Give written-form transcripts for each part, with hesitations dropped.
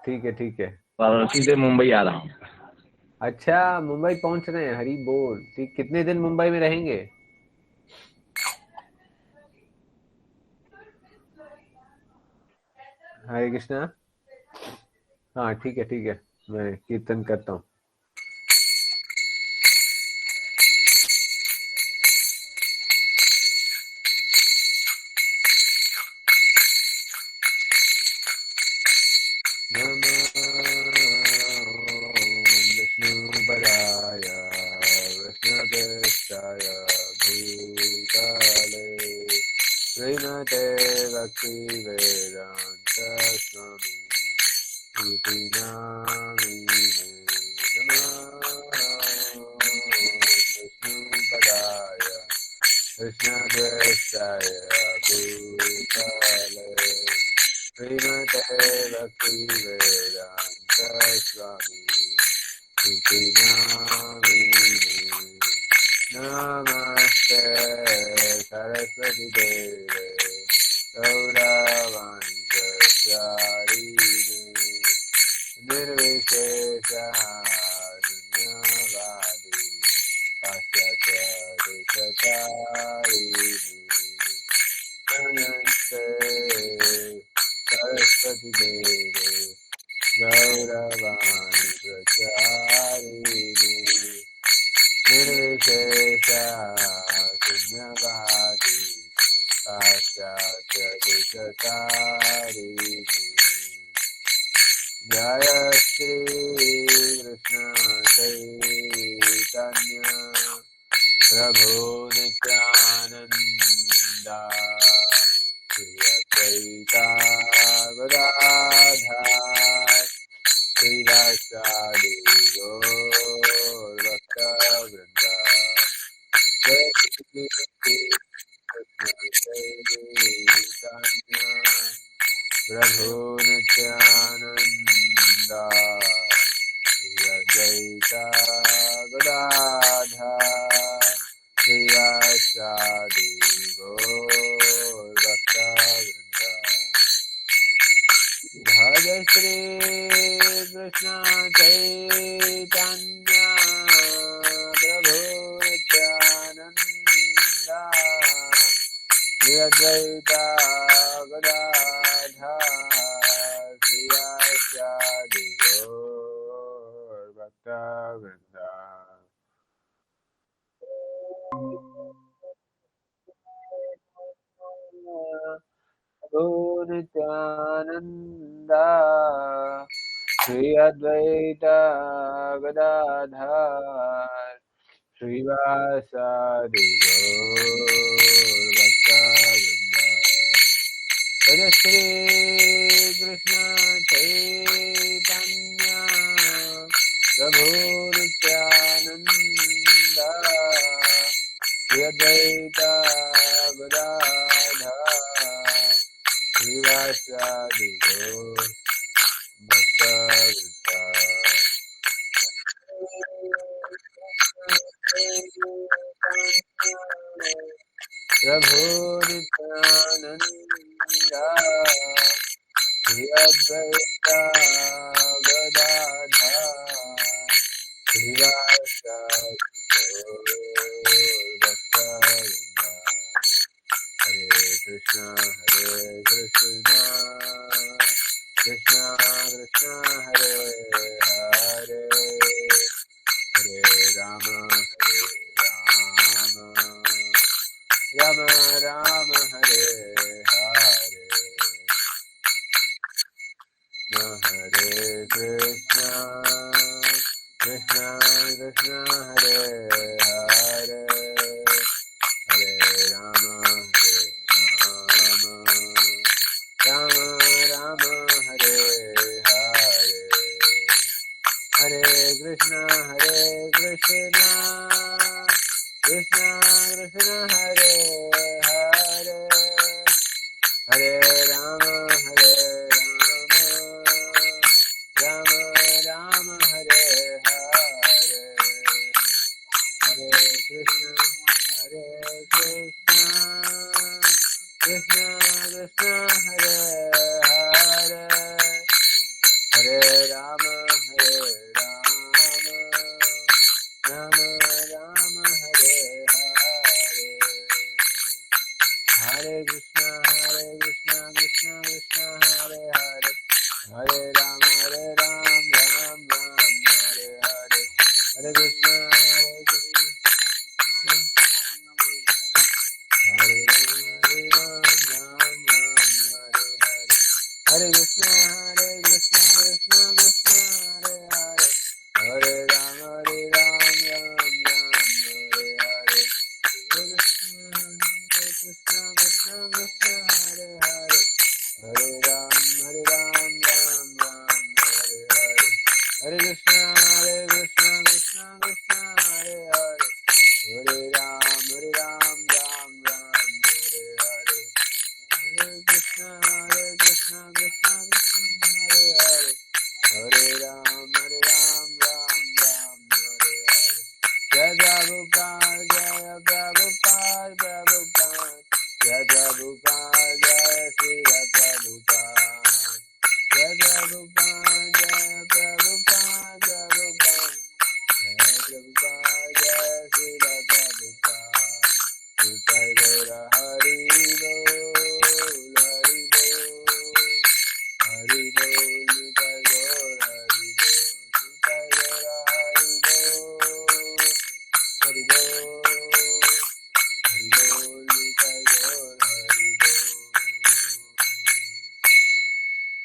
ठीक है ठीक है। वाराणसी से मुंबई आ रहा हूँ। अच्छा, मुंबई पहुंच रहे हैं, हरी बोल। ठीक, कितने दिन मुंबई में रहेंगे? हरे कृष्णा। हाँ ठीक है ठीक है, मैं कीर्तन करता हूँ। विष्णुपदाय विष्णुदेष्टाय भूतले श्रीमते भक्तिवेदान्त स्वामी इति नामिने नमः। विष्णुपदाय विष्णुदेष्टाय भूतले श्रीमते भक्तिवेदान्त स्वामी इति नामिने नमस्ते सरस्वती देवे गौरवाणी प्रचारिणे निर्विशेषा शून्यवादी पाश्चात्यदेशचारिणे नमस्ते सरस्वती देवे गौरवाणी प्रचारिणे निर्विशेषा शून्यवादी पाश्चात्यदेशचारिणे जय श्री कृष्ण चैतन्य प्रभु नित्यानंदा श्री अद्वैता गदाधर श्रीवासादि गौरभक्तवृंदा जय श्री कृष्ण चैतन्य प्रभु नित्यानंदा श्री अद्वैता गदाधर श्रीवासादि गौरभक्तवृंदा भज श्री कृष्ण चैतन्य प्रभु नित्यानंदा श्री अद्वैता गदाधर श्रीवासादि गौरभक्तवृंदा। प्रभु नित्यानंदा श्री अद्वैता गदाधर श्रीवासादि गौरभक्तवृंदा। भज श्री कृष्ण चैतन्य प्रभु नित्यानंदा श्री अद्वैता गदाधर श्रीवासादि गौरभक्तवृंदा। प्रभु नित्यानंदा श्री अद्वैता गदाधर श्रीवासादि गौरभक्तवृंदा। हरे कृष्णा कृष्णा कृष्णा हरे हरे हरे राम राम राम हरे हरे हरे कृष्णा कृष्णा कृष्णा हरे हरे हरे राम राम राम हरे हरे हरे कृष्णा कृष्णा कृष्णा हरे हरे हरे राम राम राम हरे हरे हरे कृष्णा कृष्णा कृष्णा कृष्णा हरे हरे हरे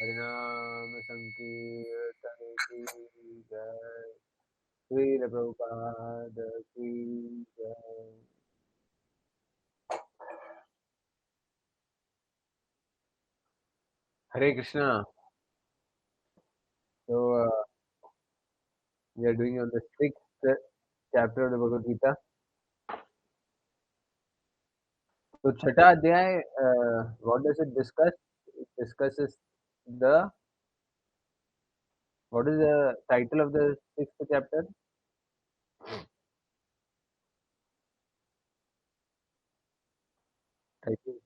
हरिनाम संकीर्तन की जय। श्रील प्रभुपाद की जय। Hare Krishna. So we are doing on the sixth chapter of the Bhagavad Gita. So छठा अध्याय, what does it discuss? It discusses the, what is the title of the sixth chapter? Title.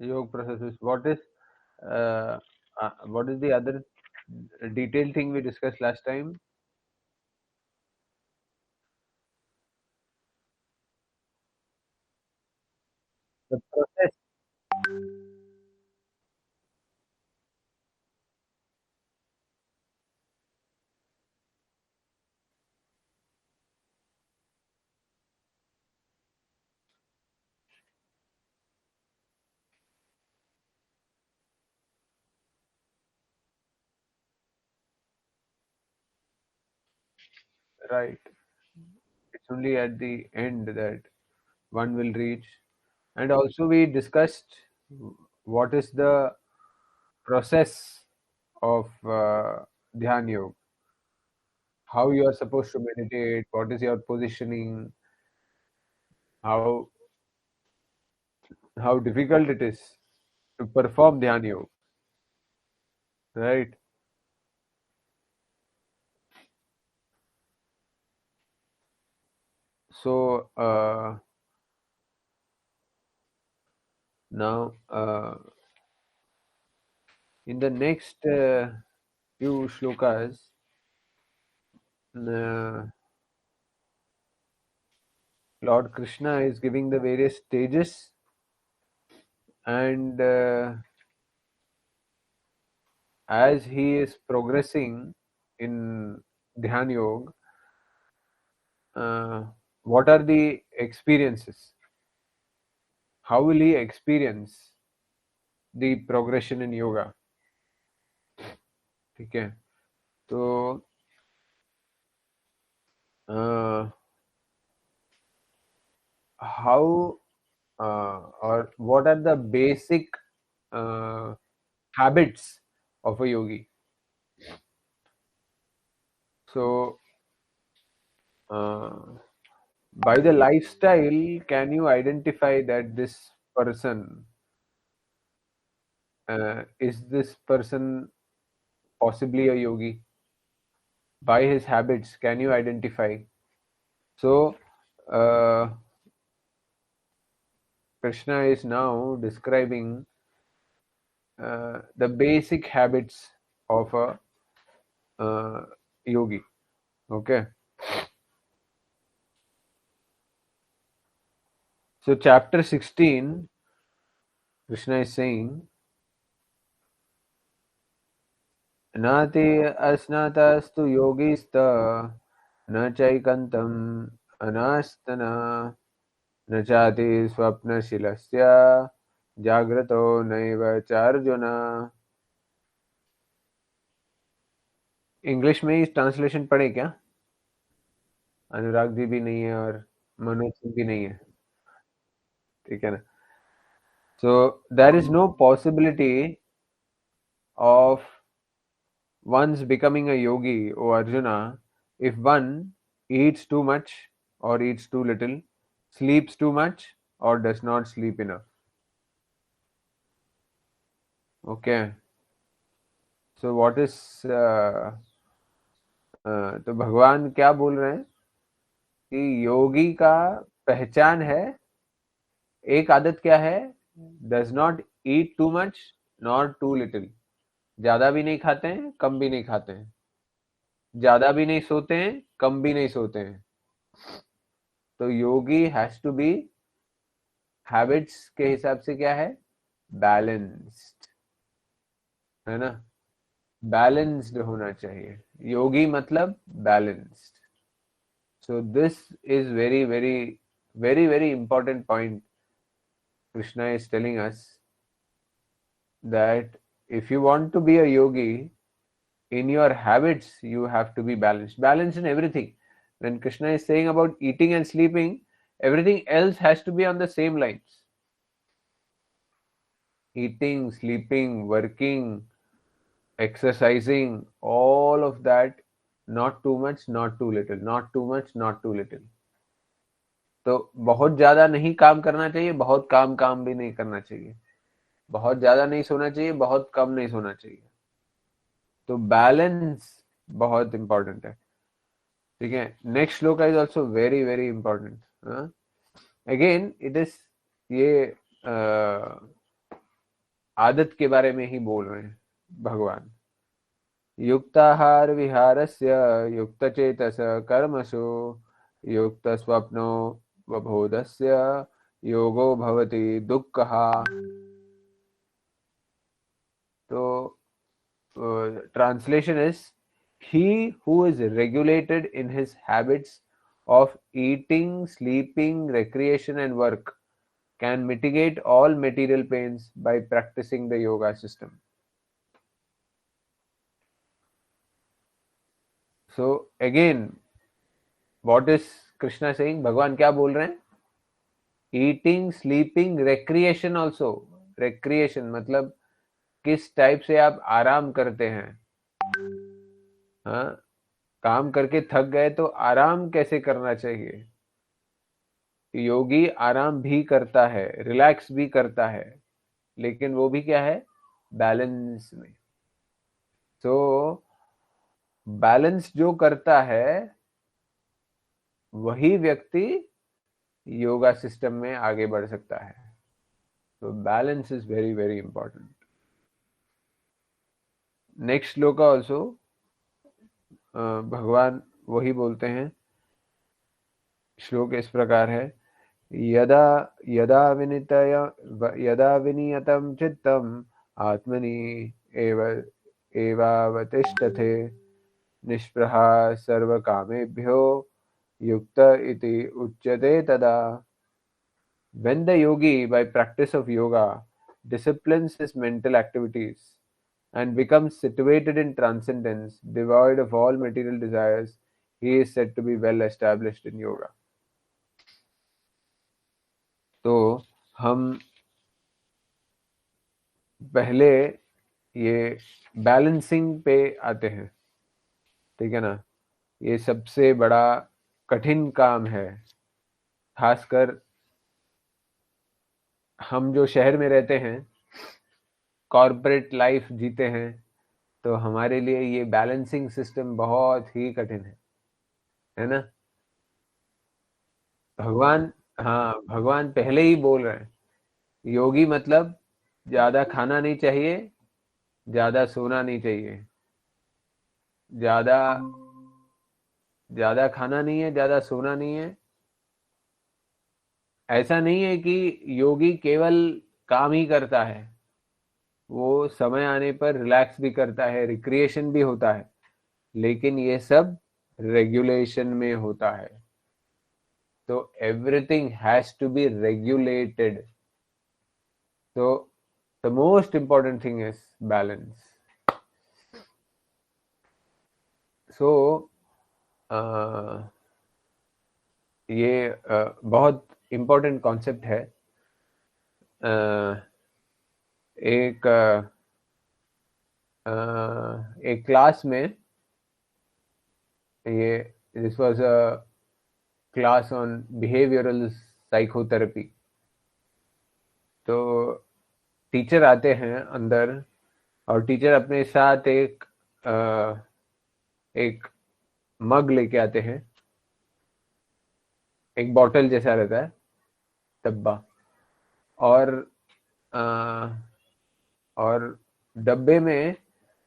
Yoga processes. What is the other detailed thing we discussed last time? The process. Right. It's only at the end that one will reach. And also we discussed what is the process of Dhyan Yoga, how you are supposed to meditate, what is your positioning, how difficult it is to perform Dhyan Yoga, right? So now in the next few shlokas, uh, Lord Krishna is giving the various stages, and as he is progressing in Dhyan Yoga, uh, what are the experiences? How will he experience the progression in yoga? ठीक है, तो how or what are the basic uh, habits of a yogi? So uh, by the lifestyle, can you identify that this person is this person possibly a yogi? By his habits, can you identify? So Krishna is now describing the basic habits of a yogi. Okay. So chapter 16, Krishna is saying, नाति अस्नातस्तु योगिस्त न चैकन्तं अनास्तना न चाति स्वप्नशीलस्य जाग्रतो नैव चार्जुन. English में ही translation पढ़े क्या? अनुराग जी भी नहीं है और मनोज सिंह भी नहीं है, ठीक है ना? So there is no possibility of one's becoming a yogi, O Arjuna, if one eats too much or eats too little, sleeps too much or does not sleep enough. Okay. So what is तो भगवान क्या बोल रहे हैं कि योगी का पहचान है, एक आदत क्या है, does not eat too much not too little. ज्यादा भी नहीं खाते हैं, कम भी नहीं खाते हैं. ज्यादा भी नहीं सोते हैं, कम भी नहीं सोते हैं. तो योगी हैज टू बी हैबिट्स के हिसाब से क्या है, बैलेंस्ड, है ना? बैलेंस्ड होना चाहिए. योगी मतलब balanced. So this is very very very very important point. Krishna is telling us that if you want to be a yogi, in your habits you have to be balanced in everything. When Krishna is saying about eating and sleeping, everything else has to be on the same lines. Eating, sleeping, working, exercising, all of that, not too much, not too little, not too much, not too little. तो बहुत ज्यादा नहीं काम करना चाहिए, बहुत काम भी नहीं करना चाहिए. बहुत ज्यादा नहीं सोना चाहिए, बहुत कम नहीं सोना चाहिए. तो बैलेंस बहुत इंपॉर्टेंट है, ठीक है? Next shloka is also very very important. Again it is ये आदत के बारे में ही बोल रहे हैं भगवान. युक्ताहार विहारस्य युक्तचेतस कर्मसु युक्तस्वप्नो वबोधस्य योगो भवति दुःखः. तो translation is, he who is regulated in his habits of eating, sleeping, recreation and work can mitigate all material pains by practicing the yoga system. So again, what is Krishna saying? भगवान क्या बोल रहे हैं? Eating, sleeping, recreation also. Recreation मतलब किस type से आप आराम करते हैं. हाँ, काम करके थक गए तो आराम कैसे करना चाहिए. योगी आराम भी करता है, रिलैक्स भी करता है, लेकिन वो भी क्या है, बैलेंस में. तो बैलेंस जो करता है वही व्यक्ति योगा सिस्टम में आगे बढ़ सकता है. तो balance is very very important. Next shloka also भगवान वही बोलते हैं. श्लोक इस प्रकार है, यदा यदा यदा विनियतं चित्तम् आत्मनि एवावतिष्ठते निष्प्रहा सर्वकामेभ्यो युक्त इति उच्यते तदा. When the yogi, by practice of yoga, disciplines his mental activities and becomes situated in transcendence, devoid of all material desires, he is said to be well established in yoga. तो हम पहले ये बैलेंसिंग पे आते हैं, ठीक है ना? ये सबसे बड़ा कठिन काम है. खासकर हम जो शहर में रहते हैं, कॉर्पोरेट लाइफ जीते हैं, तो हमारे लिए ये बैलेंसिंग सिस्टम बहुत ही कठिन है ना? भगवान, हाँ, भगवान पहले ही बोल रहे हैं, योगी मतलब ज्यादा खाना नहीं चाहिए, ज्यादा सोना नहीं चाहिए, ज्यादा ज्यादा खाना नहीं है, ज्यादा सोना नहीं है। ऐसा नहीं है कि योगी केवल काम ही करता है, वो समय आने पर रिलैक्स भी करता है, रिक्रिएशन भी होता है, लेकिन ये सब रेगुलेशन में होता है। तो everything has to be regulated. तो the most important thing is balance. So ये बहुत important कॉन्सेप्ट है। एक एक क्लास में, ये this was a class on behavioural psychotherapy. तो टीचर आते हैं अंदर, और टीचर अपने साथ एक मग लेके आते हैं, एक बॉटल जैसा रहता है, डब्बा। और अ, और डब्बे में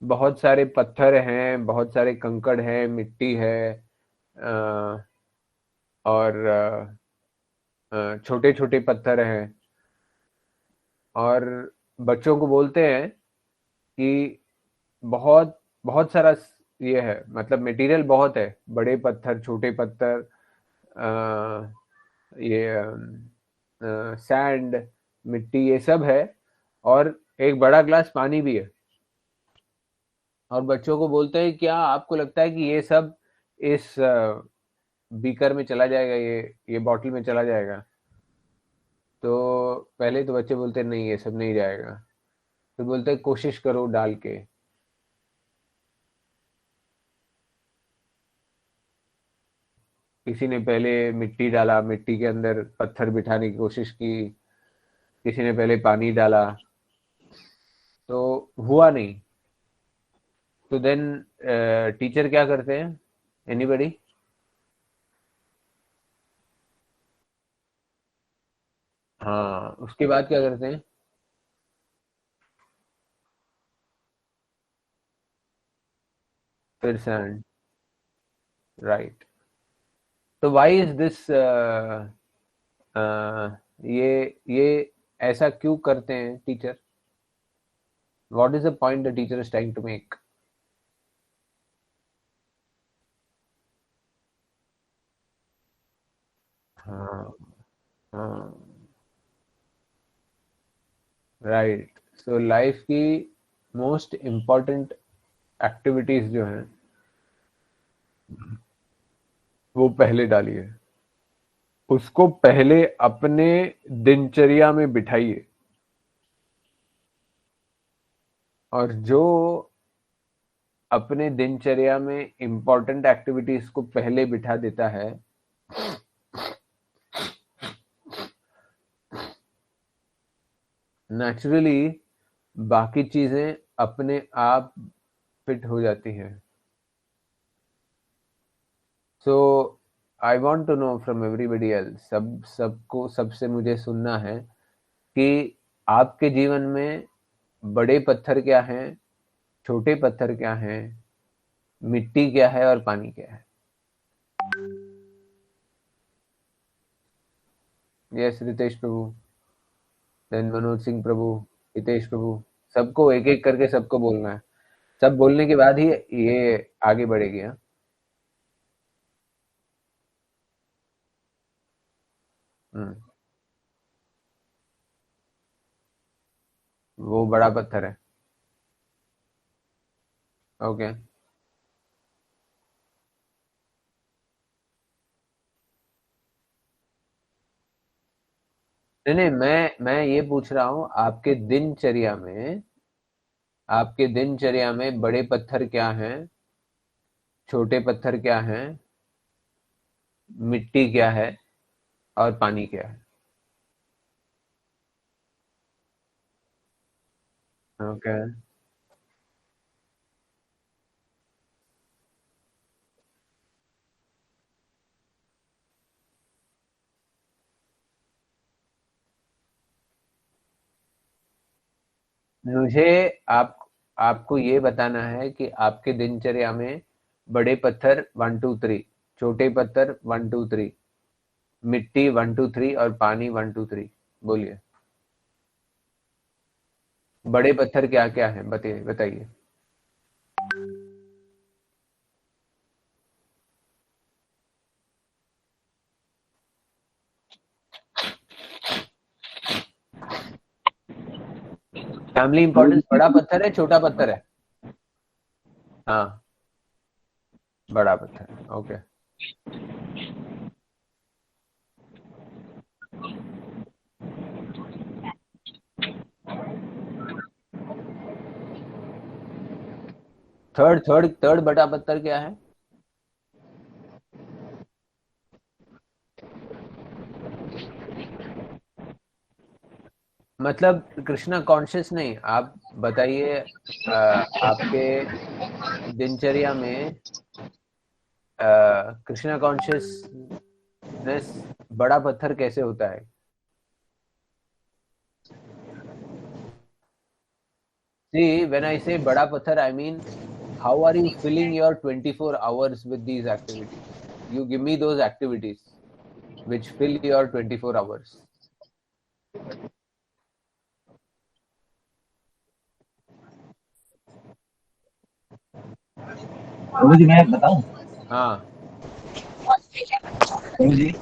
बहुत सारे पत्थर हैं, बहुत सारे कंकड़ हैं, मिट्टी है, अ, और छोटे छोटे पत्थर हैं। और बच्चों को बोलते हैं कि बहुत बहुत सारा ये है, मतलब मटेरियल बहुत है, बड़े पत्थर, छोटे पत्थर, ये सैंड, मिट्टी, ये सब है। और एक बड़ा ग्लास पानी भी है। और बच्चों को बोलते हैं, क्या आपको लगता है कि ये सब इस बीकर में चला जाएगा, ये बॉटल में चला जाएगा? तो पहले तो बच्चे बोलते हैं, नहीं ये सब नहीं जाएगा। फिर बोलते हैं, कोशिश करो डाल के। किसी ने पहले मिट्टी डाला, मिट्टी के अंदर पत्थर बिठाने की कोशिश की, किसी ने पहले पानी डाला, तो हुआ नहीं। तो देन टीचर क्या करते हैं? एनीबडी? हाँ, उसके बाद क्या करते हैं? फिर सैंड। राइट। तो व्हाई इज दिस, ये ऐसा क्यों करते हैं teacher? What is the point the teacher is trying to make? हाँ, हाँ, राइट। सो लाइफ की मोस्ट इम्पॉर्टेंट एक्टिविटीज जो हैं, वो पहले डालिए। उसको पहले अपने दिनचर्या में बिठाइए। और जो अपने दिनचर्या में इम्पोर्टेंट एक्टिविटीज को पहले बिठा देता है, नेचुरली बाकी चीजें अपने आप फिट हो जाती हैं। So I want to know from everybody else, सबको, सबसे मुझे सुनना है कि आपके जीवन में बड़े पत्थर क्या हैं, छोटे पत्थर क्या हैं, मिट्टी क्या है, और पानी क्या है। यस रितेश प्रभु, देन मनोज सिंह प्रभु, हितेश प्रभु। सबको एक एक करके सबको बोलना है। सब बोलने के बाद ही ये आगे बढ़ेगी। हाँ। हम्म, वो बड़ा पत्थर है। ओके। नहीं नहीं, मैं ये पूछ रहा हूँ, आपके दिनचर्या में बड़े पत्थर क्या हैं, छोटे पत्थर क्या हैं, मिट्टी क्या है, और पानी क्या है? ओके। मुझे आप आपको ये बताना है कि आपके दिनचर्या में बड़े पत्थर 1 2 3, छोटे पत्थर 1 2 3, मिट्टी 1 2 3 और पानी 1 2 3। बोलिए बड़े पत्थर क्या क्या है, बताइए बताइए। फैमिली इंपॉर्टेंस बड़ा पत्थर है छोटा पत्थर है? हाँ बड़ा पत्थर है, ओके। थर्ड थर्ड थर्ड बड़ा पत्थर क्या है? मतलब कृष्णा कॉन्शियस नहीं, आप बताइए आपके दिनचर्या में कृष्णा कॉन्शियसनेस बड़ा पत्थर कैसे होता है? See, when I say bada pathar, I mean, how are you filling your 24 hours with these activities? You give me those activities which fill your 24 hours. प्रभु जी मैं बताऊं? हाँ, प्रभु जी,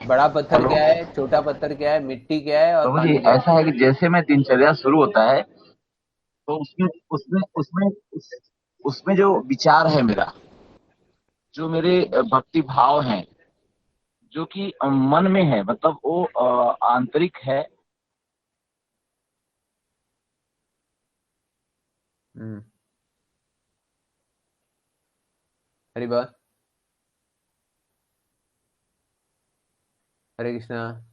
बड़ा पत्थर हेलो। क्या है, छोटा पत्थर क्या है, मिट्टी क्या है और प्रभु जी पानी क्या है? ऐसा है कि जैसे मैं दिनचर्या शुरू होता है तो उसमें उसमें उसमें उस, उसमें जो विचार है मेरा, जो मेरे भक्ति भाव हैं, जो कि मन में है, मतलब वो आंतरिक है। हम्म, हरी बात, हरे कृष्णा।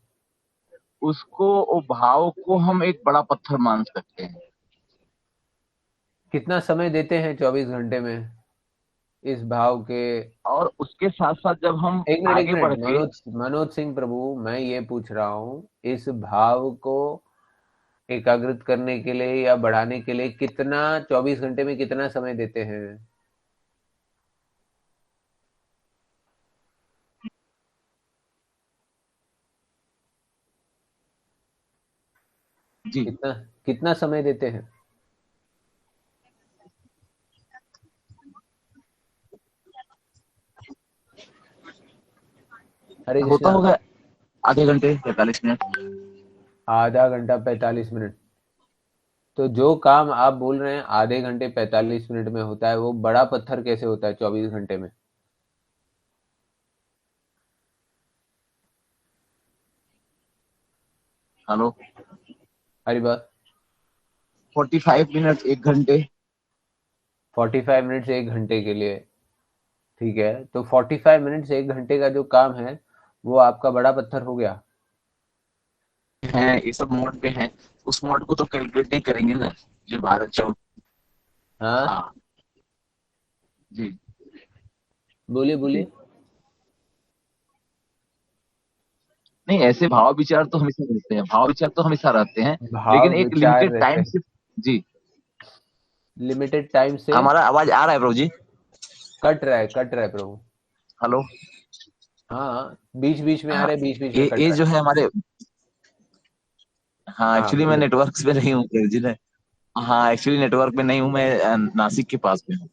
उसको, वो भाव को हम एक बड़ा पत्थर मान सकते हैं। कितना समय देते हैं 24 घंटे में इस भाव के? और उसके साथ साथ जब हम एक आगे मिनट बढ़ के, मनोज मनोज सिंह प्रभु, मैं ये पूछ रहा हूँ, इस भाव को एकाग्रित करने के लिए या बढ़ाने के लिए कितना, 24 घंटे में कितना समय देते हैं? जी, कितना कितना समय देते हैं? हरे होता कृष्णा। होगा आधे घंटे 45 मिनट। आधा घंटा 45 मिनट? तो जो काम आप बोल रहे हैं आधे घंटे 45 मिनट में होता है, वो बड़ा पत्थर कैसे होता है 24 घंटे में? हेलो। हरी बात। 45 मिनट, 1 घंटे। 45 मिनट से 1 घंटे के लिए, ठीक है, तो 45 मिनट से 1 घंटे का जो काम है वो आपका बड़ा पत्थर हो गया। हैं ये सब मोड पे हैं, उस मोड को तो कैलकुलेट नहीं करेंगे ना, जो भारत चौक। हाँ हाँ जी। बोलिए जी, बोलिए। नहीं ऐसे भाव विचार तो हमेशा रहते हैं, भाव विचार तो हमेशा रहते हैं, लेकिन भाव एक विचार लिमिटेड रहते टाइम हैं, से। जी। लिमिटेड टाइम से। हमारा आवाज आ रहा है प्रभु जी? कट रहा है प्रभु। हेलो। हाँ बीच बीच में आ हाँ, रहे, बीच बीच में कट ये रहा जो है हमारे, हाँ है। हाँ एक्चुअली मैं बोलिए। नेटवर्क पे नहीं हूँ प्रभु जी ने। हाँ एक्चुअली नेटवर्क पे नहीं हूँ मैं, नासिक के पास में हूँ।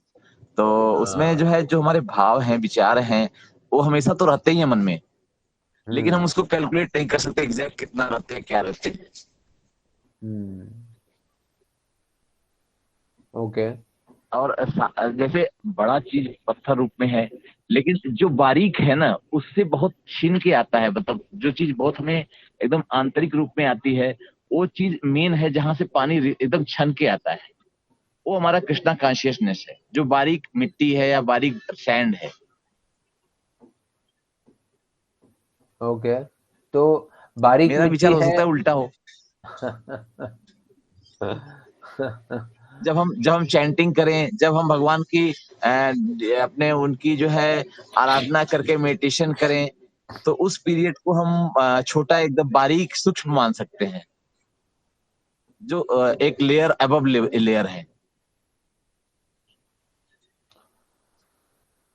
तो उसमें जो हाँ। है, जो हमारे भाव हैं, विचार हैं, वो हमेशा तो रहते ही हैं मन में, लेकिन हम हम्म। उसको कैलकुलेट नहीं कर सकते एग्जैक्ट कितना रहते हैं, क्या रहते हैं। हम्म। ओके। और जैसे बड़ा चीज पत्थर रूप में है, लेकिन जो बारीक है ना, उससे बहुत छीन के आता है, मतलब जो चीज बहुत हमें एकदम आंतरिक रूप में आती है, वो चीज मेन है जहां से पानी एकदम छन के आता है। वो हमारा कृष्णा कॉन्शियसनेस है, जो बारीक मिट्टी है या बारीक सैंड है। ओके, तो बारीक मेरा विचार मिट्टी हो है। सकता है उल्टा हो। जब हम चैंटिंग करें, जब हम भगवान की अपने उनकी जो है आराधना करके मेडिटेशन करें, तो उस पीरियड को हम छोटा, एकदम बारीक सूक्ष्म मान सकते हैं, जो एक लेयर अबव लेयर है।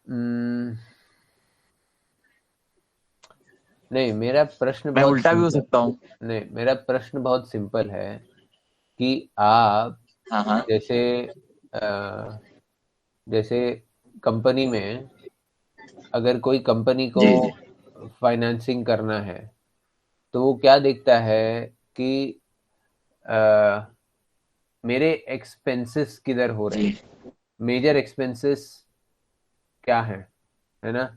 हम्म, नहीं, मेरा प्रश्न मैं बहुत उल्टा भी हो सिंपल। सकता हूँ। नहीं, मेरा प्रश्न बहुत सिंपल है कि आप हाँ हाँ। जैसे अ, जैसे कंपनी में, अगर कोई कंपनी को जी जी फाइनेंसिंग करना है, तो वो क्या देखता है कि अ, मेरे एक्सपेंसेस किधर हो रहे जी। हैं, मेजर एक्सपेंसेस क्या है ना।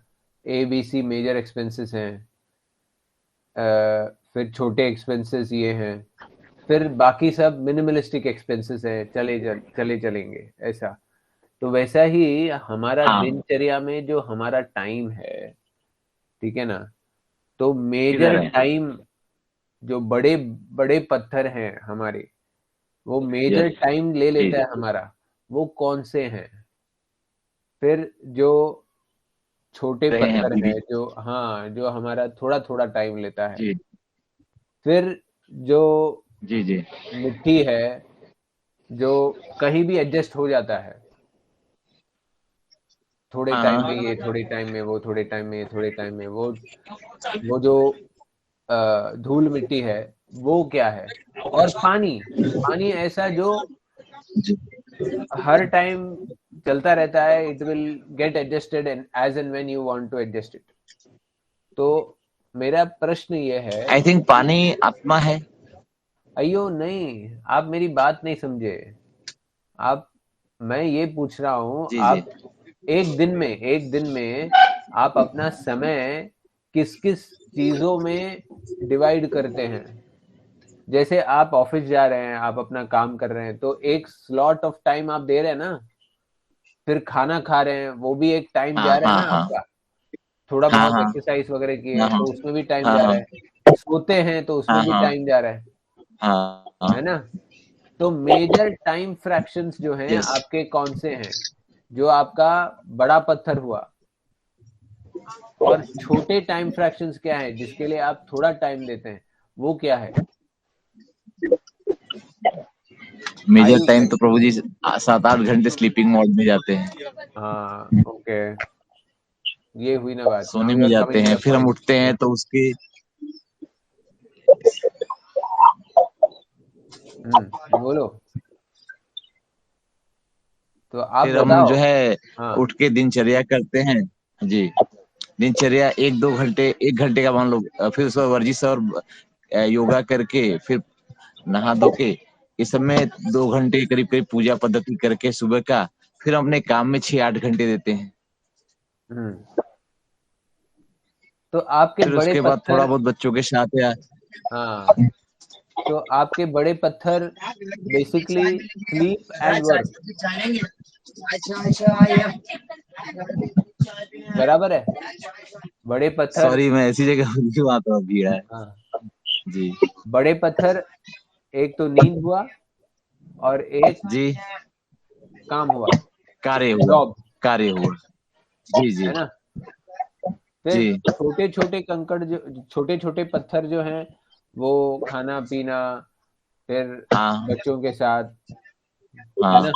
A B C major expenses हैं, फिर छोटे एक्सपेंसेस ये हैं, फिर बाकी सब मिनिमलिस्टिक एक्सपेंसेस हैं, चले चलेंगे ऐसा। तो वैसा ही हमारा हाँ, दिनचर्या में जो हमारा टाइम है, ठीक है ना, तो मेजर किधर है? टाइम, जो बड़े बड़े पत्थर हैं हमारे, वो मेजर यस। टाइम ले जी लेता जी है हमारा, वो कौन से हैं। फिर जो छोटे रहे हैं पत्थर अभी है, भी। जो, हाँ, जो हमारा थोड़ा थोड़ा टाइम लेता है। जी फिर जो जी जी। मिट्टी है, जो कहीं भी एडजस्ट हो जाता है, थोड़े हाँ टाइम में हाँ। ये, थोड़े टाइम में वो, थोड़े टाइम में ये, थोड़े टाइम में वो जो धूल मिट्टी है, वो क्या है। और पानी, पानी ऐसा जो जी। हर टाइम चलता रहता है, it will get adjusted and as and when you want to adjust it. तो मेरा प्रश्न ये है आई थिंक कि, पानी आत्मा है। अयो नहीं, आप मेरी बात नहीं समझे। आप, मैं ये पूछ रहा हूँ, जी जी। आप एक दिन में आप अपना समय किस किस चीजों में डिवाइड करते हैं। जैसे आप ऑफिस जा रहे हैं, आप अपना काम कर रहे हैं, तो एक स्लॉट ऑफ टाइम आप दे रहे हैं ना। फिर खाना खा रहे हैं, वो भी एक टाइम जा हाँ रहा है हाँ ना हाँ आपका। थोड़ा हाँ बहुत हाँ एक्सरसाइज वगैरह किए हाँ हैं, तो उसमें भी टाइम हाँ जा हाँ रहा है। सोते हैं तो उसमें हाँ भी हाँ टाइम जा रहा हाँ है हाँ। ना। तो मेजर टाइम फ्रैक्शंस जो हैं यस। आपके कौन से हैं, जो आपका बड़ा पत्थर हुआ। और छोटे टाइम फ्रैक्शंस क्या है, जिसके लिए आप थोड़ा टाइम देते हैं, वो क्या है। मेजर आयु टाइम कैन, तो प्रभु जी 7-8 घंटे स्लीपिंग मोड में जाते हैं, हाँ, ओके, ये हुई ना बात। नाउ सोने यू में आर जाते कमिंग टू हैं, द फिर हम पॉइंट। उठते हैं तो उसके बोलो, तो आप फिर हम बताओ। जो है हाँ। उठ के दिनचर्या करते हैं। जी। दिनचर्या 1-2 घंटे, 1 घंटे का मान लो, फिर उसके बाद वर्जिश और योगा करके फिर नहा धो के इस सब में 2 घंटे करीब करीब पूजा पद्धति करके सुबह का, फिर हम अपने काम में 6-8 घंटे देते हैं। हम्म तो आपके फिर बड़े उसके बाद थोड़ा पत्थर, बहुत बच्चों के साथ या हाँ, तो आपके बड़े पत्थर बेसिकली स्लीप एंड वर्क, बराबर है। बड़े पत्थर, सॉरी मैं ऐसी जगह वहां तो भीड़ है। हाँ, जी बड़े पत्थर, एक तो नींद हुआ, और एक जी। काम हुआ, कार्य हुआ। जॉब, कार्य हुआ। जी जी है ना। फिर जी। छोटे छोटे कंकड़, जो छोटे छोटे पत्थर जो हैं, वो खाना पीना, फिर हाँ बच्चों के साथ, है हाँ ना।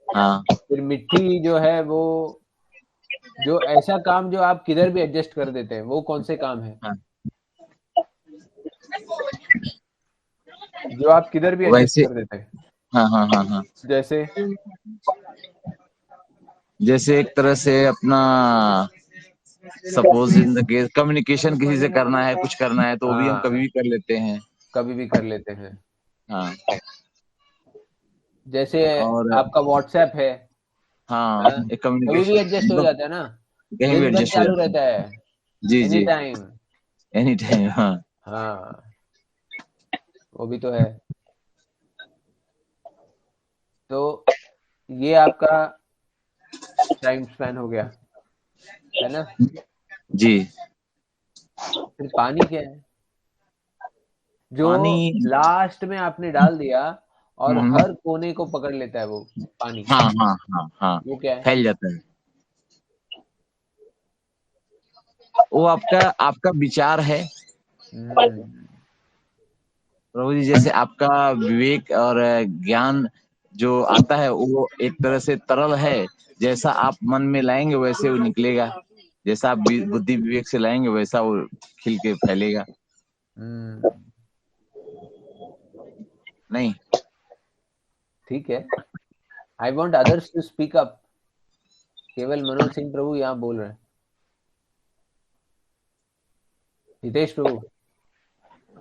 हाँ फिर मिट्टी जो है वो, जो ऐसा काम जो आप किधर भी एडजस्ट कर देते हैं, वो कौन से काम है, हाँ। जो आप किधर भी एडजस्ट वैसे कर देते हैं। हाँ हाँ हाँ हाँ। जैसे, जैसे एक तरह से अपना suppose in the case communication किसी से करना है, कुछ करना है, तो वो भी हम कभी हाँ, भी कर लेते हैं। कभी भी कर लेते हैं। हाँ। जैसे और आपका व्हाट्सएप है, हाँ हाँ, एक कभी भी कम्युनिकेशन एडजस्ट हो मतलब जाता है ना। कहीं भी दिन भर एडजस्ट हो चालू जाता रहता है, है। जी एनी जी। टाइम। Any time. हाँ। हाँ, वो भी तो है। तो ये आपका टाइम स्पैन हो गया, है ना। जी। फिर पानी क्या है, जो पानी। लास्ट में आपने डाल दिया, और हम्म, हर कोने को पकड़ लेता है वो पानी, हाँ हाँ हाँ हाँ। वो क्या है। फैल जाता है। वो आपका आपका विचार है हम्म प्रभु जी, जैसे आपका विवेक और ज्ञान जो आता है वो एक तरह से तरल है, जैसा आप मन में लाएंगे वैसे वो निकलेगा, जैसा आप बुद्धि विवेक से लाएंगे वैसा वो खिल के फैलेगा। हम्म, नहीं। ठीक है। I want others to speak up. केवल मनोज सिंह प्रभु यहाँ बोल रहे हैं। हितेश प्रभु।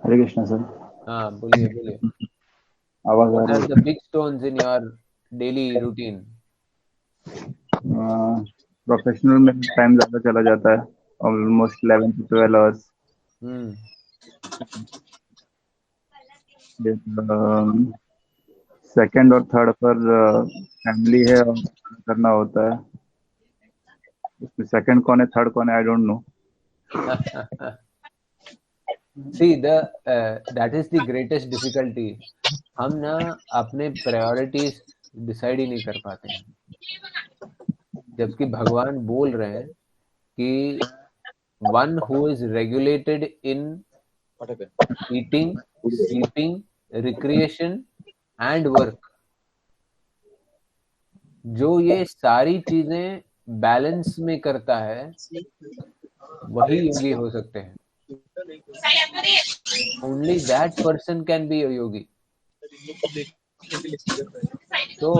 हरे कृष्णा सर। हाँ, बोलिए बोलिए। आवाज आ What रही are the big stones in your daily routine? है? प्रोफेशनल में टाइम ज़्यादा चला जाता है, almost 11 to 12 hours. Hmm, second और थर्ड पर फैमिली है और करना होता है। उसमें सेकंड कौन है थर्ड कौन है I don't know. see that is the greatest difficulty. हम ना अपने प्रायोरिटीज डिसाइड ही नहीं कर पाते हैं, जबकि भगवान बोल रहे हैं कि one who is regulated in eating, sleeping, recreation and work, जो ये सारी चीजें बैलेंस में करता है वही योगी हो सकते हैं। Only that person can be a yogi. So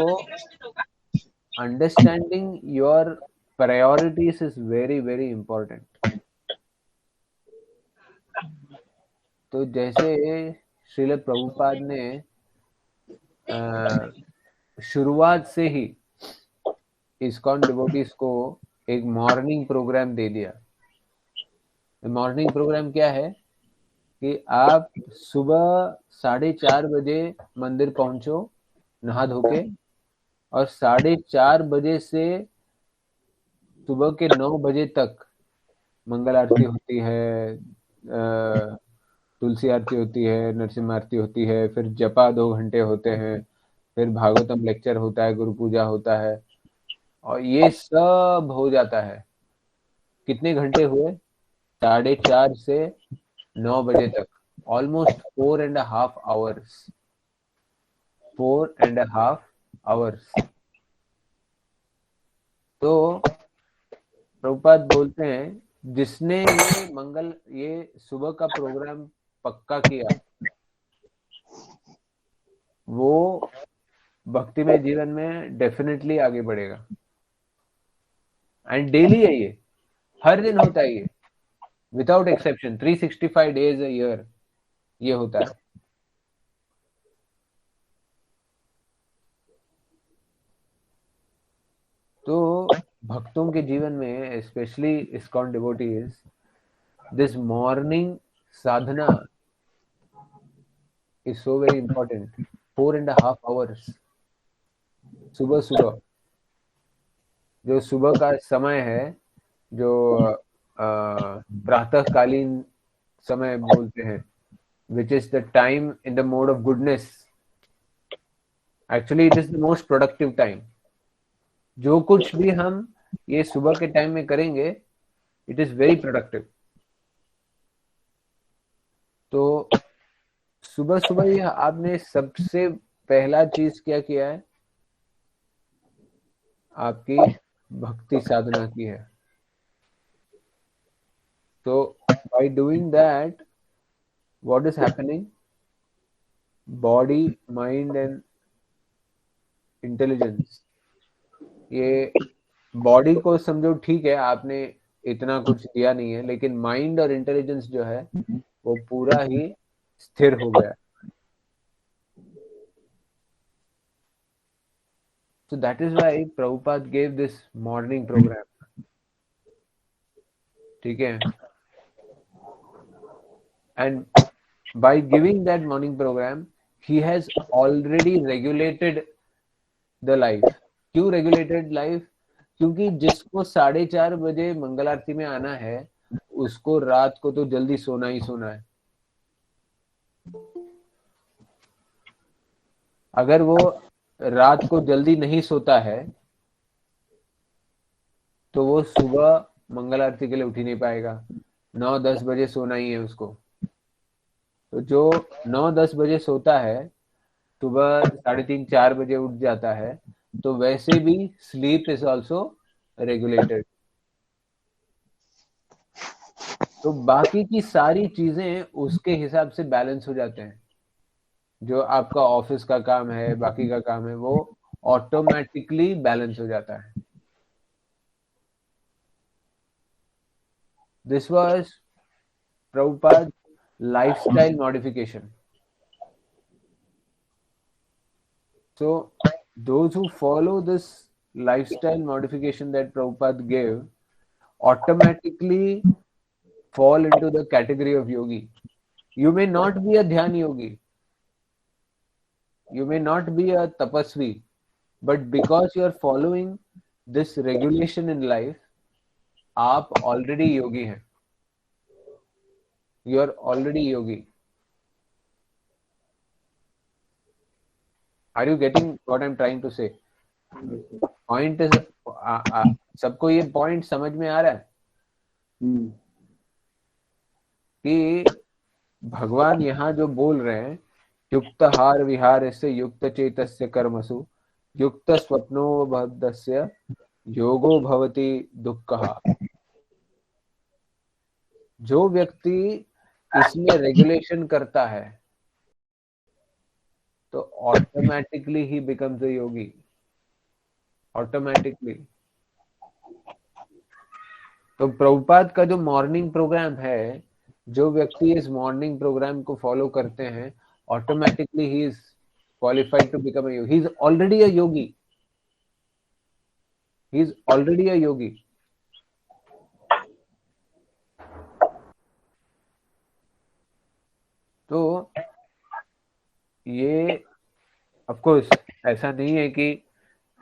understanding your priorities is very very important. तो जैसे श्रील प्रभुपाद ने शुरुआत से ही इस्कॉन डिवोटीज को एक मॉर्निंग प्रोग्राम दे दिया। मॉर्निंग प्रोग्राम क्या है कि आप सुबह 4:30 बजे मंदिर पहुंचो नहा धो के, और 4:30 बजे से सुबह के 9 बजे तक मंगल आरती होती है, तुलसी आरती होती है, नरसिम्हा आरती होती है, फिर जपा 2 घंटे होते हैं, फिर भागवतम लेक्चर होता है, गुरु पूजा होता है, और ये सब हो जाता है। कितने घंटे हुए? 4:30 से 9 बजे तक, ऑलमोस्ट 4.5 आवर्स। 4.5 आवर्स। तो प्रभुपाद बोलते हैं जिसने ये सुबह का प्रोग्राम पक्का किया वो भक्ति में जीवन में डेफिनेटली आगे बढ़ेगा। एंड डेली है ये, हर दिन होता है ये, without exception, 365 days a year ये होता है। तो भक्तों के जीवन में, specially ISKCON devotees, this morning Sadhana is so very important. 4.5 hours सुबह सुबह, जो सुबह का समय है, जो प्रातःकालीन समय बोलते हैं, which is the time in the mode of goodness. Actually it is the most productive time. जो कुछ भी हम ये सुबह के टाइम में करेंगे, it is very productive. तो सुबह सुबह ही आपने सबसे पहला चीज क्या किया है? आपकी भक्ति साधना की है। तो by doing that, what is happening? Body, mind and intelligence, ये बॉडी को समझो ठीक है, आपने इतना कुछ दिया नहीं है, लेकिन माइंड और इंटेलिजेंस जो है वो पूरा ही स्थिर हो गया। So that is why Prabhupada gave this morning program. ठीक है? And by giving that morning program, he has already regulated the life. क्यों regulated life? क्योंकि जिसको 4:30 बजे मंगल आरती में आना है, उसको रात को तो जल्दी सोना ही सोना है। अगर वो रात को जल्दी नहीं सोता है तो वो सुबह मंगल आरती के लिए उठ ही नहीं पाएगा। 9-10 बजे सोना ही है उसको। तो जो 9-10 बजे सोता है सुबह 3:30-4 बजे उठ जाता है, तो वैसे भी स्लीप इज ऑल्सो रेगुलेटेड। तो बाकी की सारी चीजें उसके हिसाब से बैलेंस हो जाते हैं। जो आपका ऑफिस का काम है, बाकी का काम है, वो ऑटोमेटिकली बैलेंस हो जाता है। This was Prabhupada lifestyle modification. So those who follow this lifestyle modification that Prabhupada gave automatically fall into the category of yogi. You may not be a dhyan yogi, you may not be a tapasvi, but because you are following this regulation in life, आप already yogi हैं. You are already yogi. Are you getting what I'm trying to say? Point is, सबको ये point समझ में आ रहा है कि भगवान यहाँ जो बोल रहे हैं, युक्त हार विहार से युक्त चेतस्य कर्मसु युक्त स्वप्नो बद्धस्य योगो भवति दुःखः। जो व्यक्ति इसमें रेगुलेशन करता है तो automatically he becomes a Yogi, automatically. तो प्रभुपाद का जो मॉर्निंग प्रोग्राम है, जो व्यक्ति इस मॉर्निंग प्रोग्राम को फॉलो करते हैं, automatically he is qualified to become a yogi. He is already a yogi. He is already a yogi. तो ये of course ऐसा नहीं है कि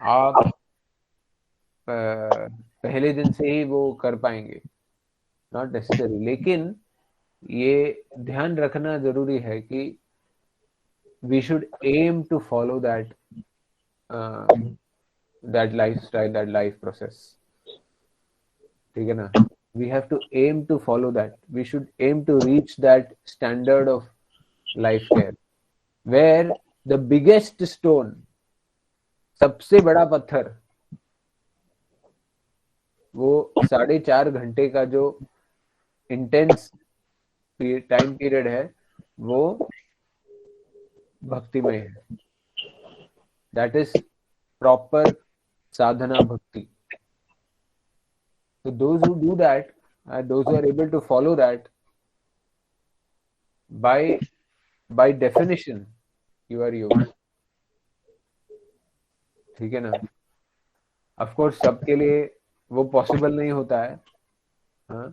आप पहले दिन से ही वो कर पाएंगे, नॉट नेसेसरी। लेकिन ये ध्यान रखना जरूरी है कि we should aim to follow that that lifestyle, that life process. ठीक है ना? We have to aim to follow that. We should aim to reach that standard of life care, where the biggest stone, सबसे बड़ा पत्थर, वो 4.5 घंटे का जो इंटेंस टाइम पीरियड है, वो भक्तिमय है। That is proper sadhana bhakti. So those who do that, those who are able to follow that, by definition you are yogi. ठीक है ना? ऑफ कोर्स सबके लिए वो पॉसिबल नहीं होता है। हाँ,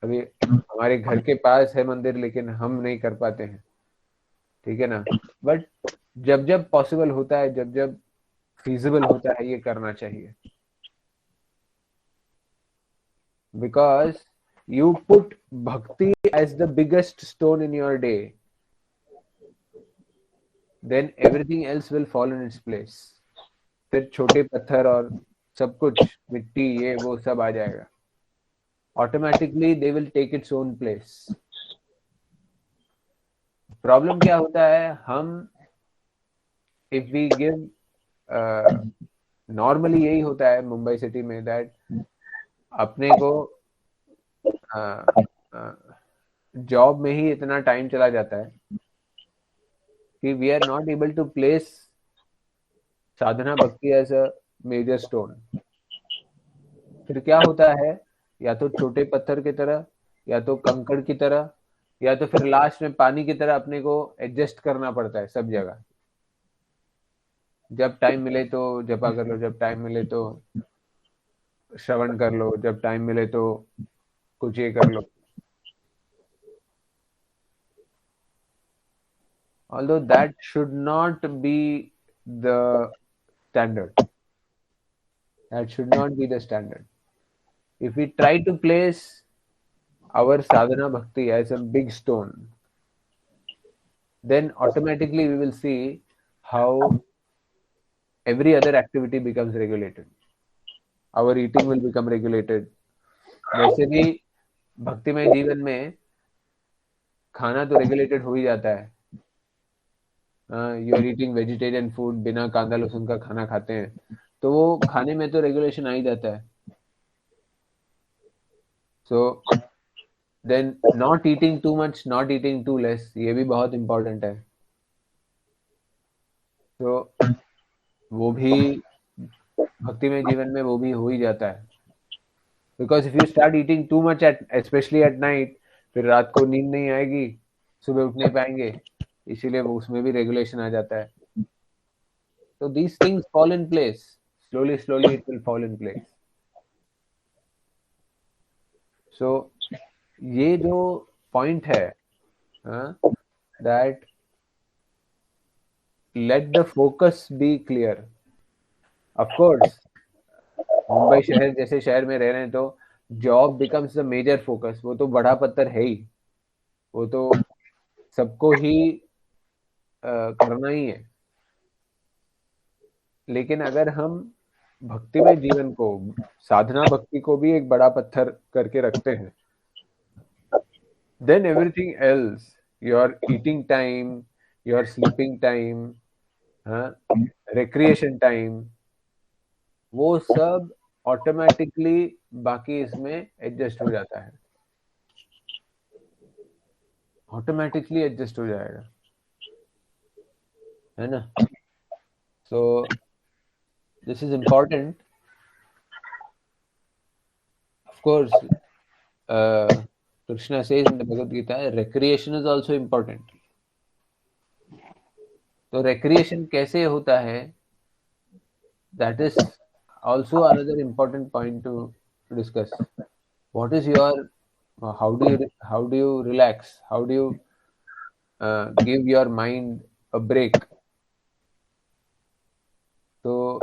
अभी हमारे घर के पास है मंदिर, लेकिन हम नहीं कर पाते हैं। ठीक है ना? बट जब जब पॉसिबल होता है, जब जब फीजिबल होता है, ये करना चाहिए। Because you put bhakti as the biggest stone in your day, then everything else will fall in its place. फिर छोटे पत्थर और सब कुछ, मिट्टी, ये वो सब आ जाएगा। Automatically they will take its own place. Problem क्या होता है, हम if we give नॉर्मली यही होता है मुंबई सिटी में, दैट अपने को जॉब में ही इतना टाइम चला जाता है कि we are not able to place sadhana bhakti as a major stone. फिर क्या होता है, या तो छोटे पत्थर की तरह, या तो कंकड़ की तरह, या तो फिर लास्ट में पानी की तरह अपने को एडजस्ट करना पड़ता है सब जगह। जब टाइम मिले तो जपा कर लो, जब टाइम मिले तो श्रवण कर लो, जब टाइम मिले तो कुछ ये कर लो। Although that should not be the standard. That should not be the standard. If we try to place our sadhana bhakti as a big stone, then automatically we will see how every other activity becomes regulated. Our eating will become regulated. वैसे भी भक्तिमय जीवन में खाना तो regulated हो ही जाता है। You are eating vegetarian food, बिना कांदा लहसुन का खाना खाते हैं, तो वो खाने में तो रेगुलेशन आ ही जाता है. So then not eating too much, not eating too less, ये भी बहुत इंपॉर्टेंट है. तो वो भी भक्तिमय जीवन में वो भी हो ही जाता है. Because if you start eating too much at specially at night, फिर रात को नींद नहीं आएगी, सुबह उठ नहीं पाएंगे, इसीलिए वो उसमें भी रेगुलेशन आ जाता है. तो these things fall in place, slowly slowly it will fall in place. So ये जो पॉइंट है, that let the focus be clear. Of course Mumbai शहर जैसे शहर में रह रहे हैं तो job becomes the major focus, वो तो बड़ा पत्थर है ही, वो तो सबको ही करना ही है. लेकिन अगर हम भक्तिमय जीवन को, साधना भक्ति को भी एक बड़ा पत्थर करके रखते हैं, then everything else, your eating time, your sleeping time, recreation time, वो सब ऑटोमेटिकली बाकी इसमें एडजस्ट हो जाता है, ऑटोमेटिकली एडजस्ट हो जाएगा, है ना. So this is important. Of course Krishna says in the Bhagavad Gita, recreation is also important. तो recreation कैसे होता है, that is also another important point to discuss. What is your how do you relax, how do you give your mind a break? So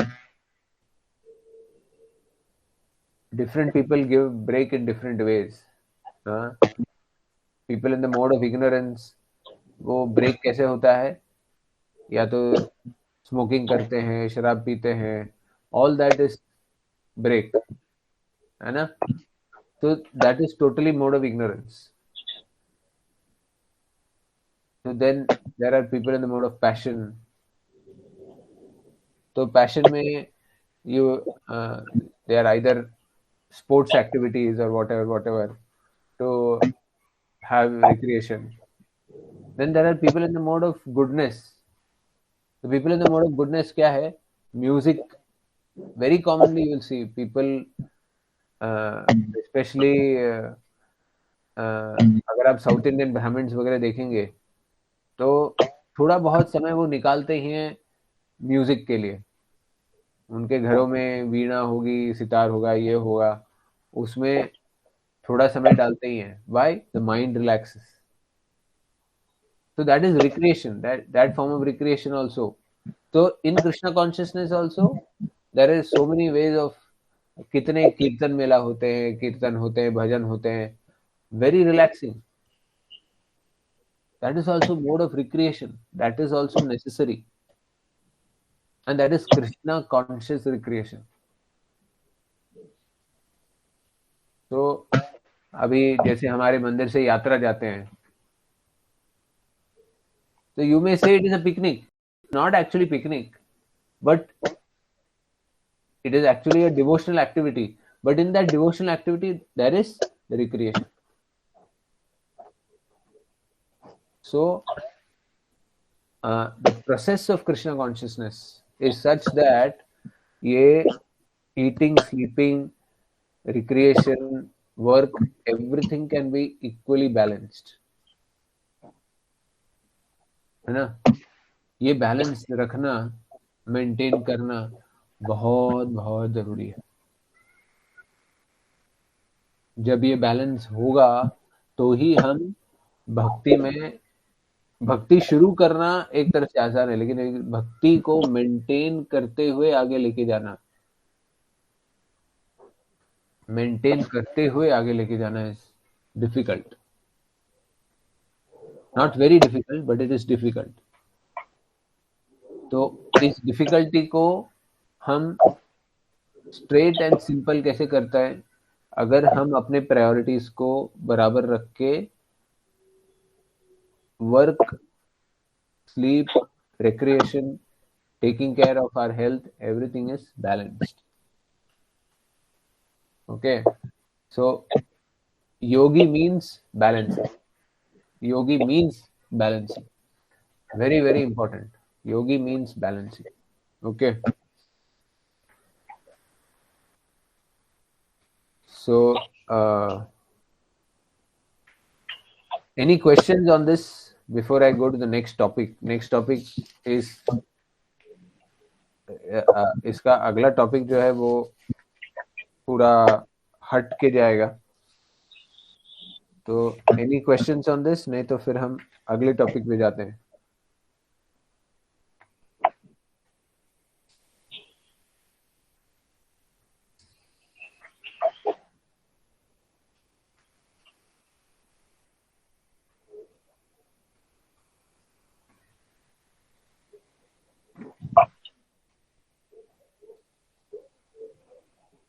different people give break in different ways. People in the mode of ignorance, वो break कैसे होता है, या तो smoking करते हैं, शराब पीते हैं, ऑल दैट इज ब्रेक, है ना. तो that is totally mode of ignorance. तो then there are people in the mode of passion. तो पैशन में you they are either sports activities or whatever to have recreation. Then there are people in the mode of goodness. The people in the mode of goodness क्या है, music. Very commonly you will see people especially अगर आप south Indian Brahmins वगैरह देखेंगे तो थोड़ा बहुत समय वो निकालते ही हैं म्यूजिक के लिए. उनके घरों में वीणा होगी, सितार होगा, ये होगा, उसमें थोड़ा समय डालते ही हैं. Why? The mind relaxes. So that is recreation, that form of recreation also. So in Krishna consciousness also there is so many ways of, कितने कीर्तन मेला होते हैं, कीर्तन होते हैं, भजन होते हैं, very relaxing. That is also mode of recreation, that is also necessary, and that is Krishna conscious recreation. तो अभी जैसे हमारे मंदिर से यात्रा जाते हैं, so you may say it is a picnic. Not actually picnic, but it is actually a devotional activity. But in that devotional activity there is the recreation. So the process of Krishna consciousness is such that ये eating, sleeping, recreation, work, everything can be equally balanced, है ना. ये balance रखना, maintain करना बहुत बहुत जरूरी है. जब ये बैलेंस होगा तो ही हम भक्ति में, भक्ति शुरू करना एक तरह से आसान है, लेकिन भक्ति को मेंटेन करते हुए आगे लेके जाना, मेंटेन करते हुए आगे लेके जाना is difficult. Not very difficult, but it is difficult. तो इस डिफिकल्टी को हम स्ट्रेट एंड सिंपल कैसे करता है, अगर हम अपने प्रायोरिटीज को बराबर रख के work, sleep, recreation, taking care of our health, everything is balanced. Okay, so yogi means balancing. Yogi means balancing. Very, very important. Yogi means balancing. Okay. So, any questions on this before I go to the next topic? Next topic is इसका अगला topic जो है वो पूरा हट के जाएगा. तो एनी क्वेश्चंस ऑन दिस? नहीं तो फिर हम अगले टॉपिक पे जाते हैं.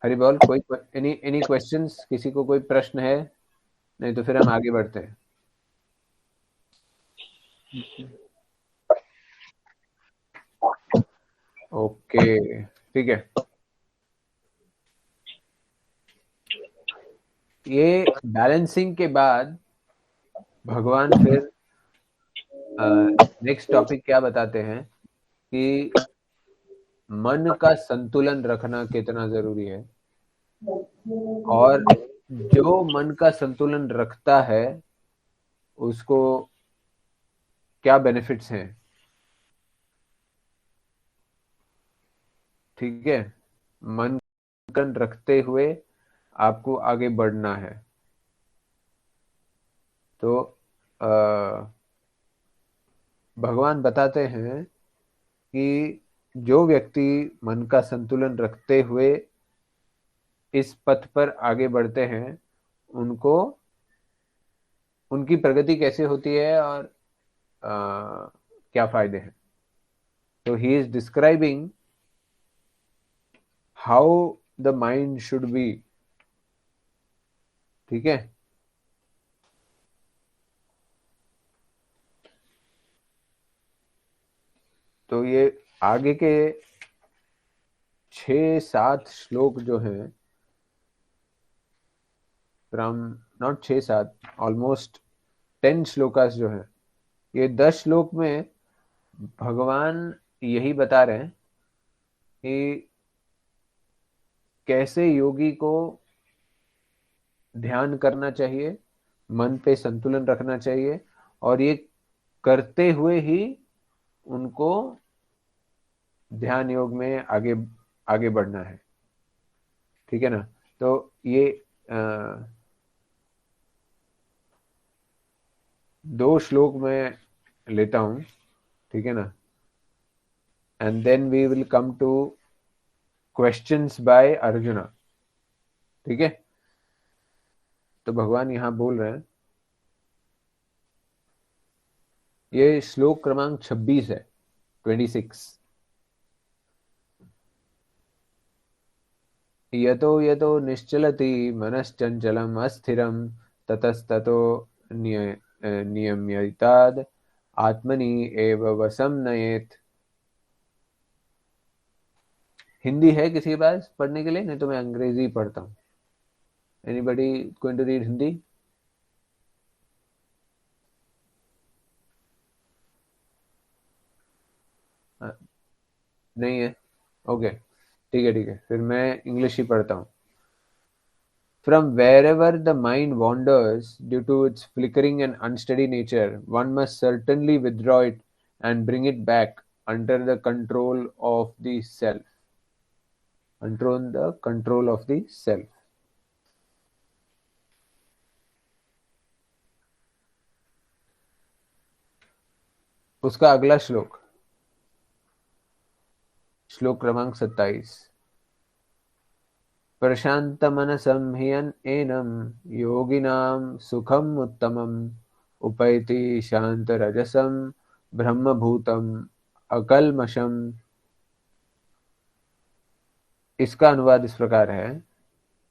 हरी बोल, कोई एनी क्वेश्चंस? किसी को कोई प्रश्न है? नहीं तो फिर हम आगे बढ़ते हैं. ओके, ठीक है. ये बैलेंसिंग के बाद भगवान फिर नेक्स्ट टॉपिक क्या बताते हैं कि मन का संतुलन रखना कितना जरूरी है, और जो मन का संतुलन रखता है उसको क्या बेनिफिट्स हैं. ठीक है, मन कन रखते हुए आपको आगे बढ़ना है. तो भगवान बताते हैं कि जो व्यक्ति मन का संतुलन रखते हुए इस पथ पर आगे बढ़ते हैं उनको उनकी प्रगति कैसे होती है और क्या फायदे हैं. तो he is describing how the mind should be. ठीक है. तो ये आगे के 6-7 श्लोक जो हैं, फ्रॉम नॉट 6-7, ऑलमोस्ट 10 श्लोकास जो हैं, ये 10 श्लोक में भगवान यही बता रहे हैं कि कैसे योगी को ध्यान करना चाहिए, मन पे संतुलन रखना चाहिए, और ये करते हुए ही उनको ध्यान योग में आगे बढ़ना है. ठीक है ना. तो ये 2 श्लोक में लेता हूं. ठीक है ना. And then we will come to questions by Arjuna. ठीक है. तो भगवान यहां बोल रहे हैं, ये श्लोक क्रमांक 26 है, 26. यतो यतो निश्चलति मनश्चंचलम अस्थिरम ततस्ततो नियम्यताद आत्मनि एव वसम नयेत. हिंदी है किसी के पास पढ़ने के लिए? नहीं तो मैं अंग्रेजी पढ़ता हूँ. Anybody going to read Hindi? नहीं है. ओके, ठीक है, ठीक है. फिर मैं इंग्लिश ही पढ़ता हूँ. From wherever the mind wanders due to its flickering and unsteady nature, one must certainly withdraw it and bring it back under the control of the self. Under the control of the self. उसका अगला श्लोक, श्लोक क्रमांक 27. प्रशान्तमनसं ह्येनं योगिनां सुखम् उत्तमम् उपैति शान्तरजसं ब्रह्मभूतम् अकल्मषम्. इसका अनुवाद इस प्रकार है,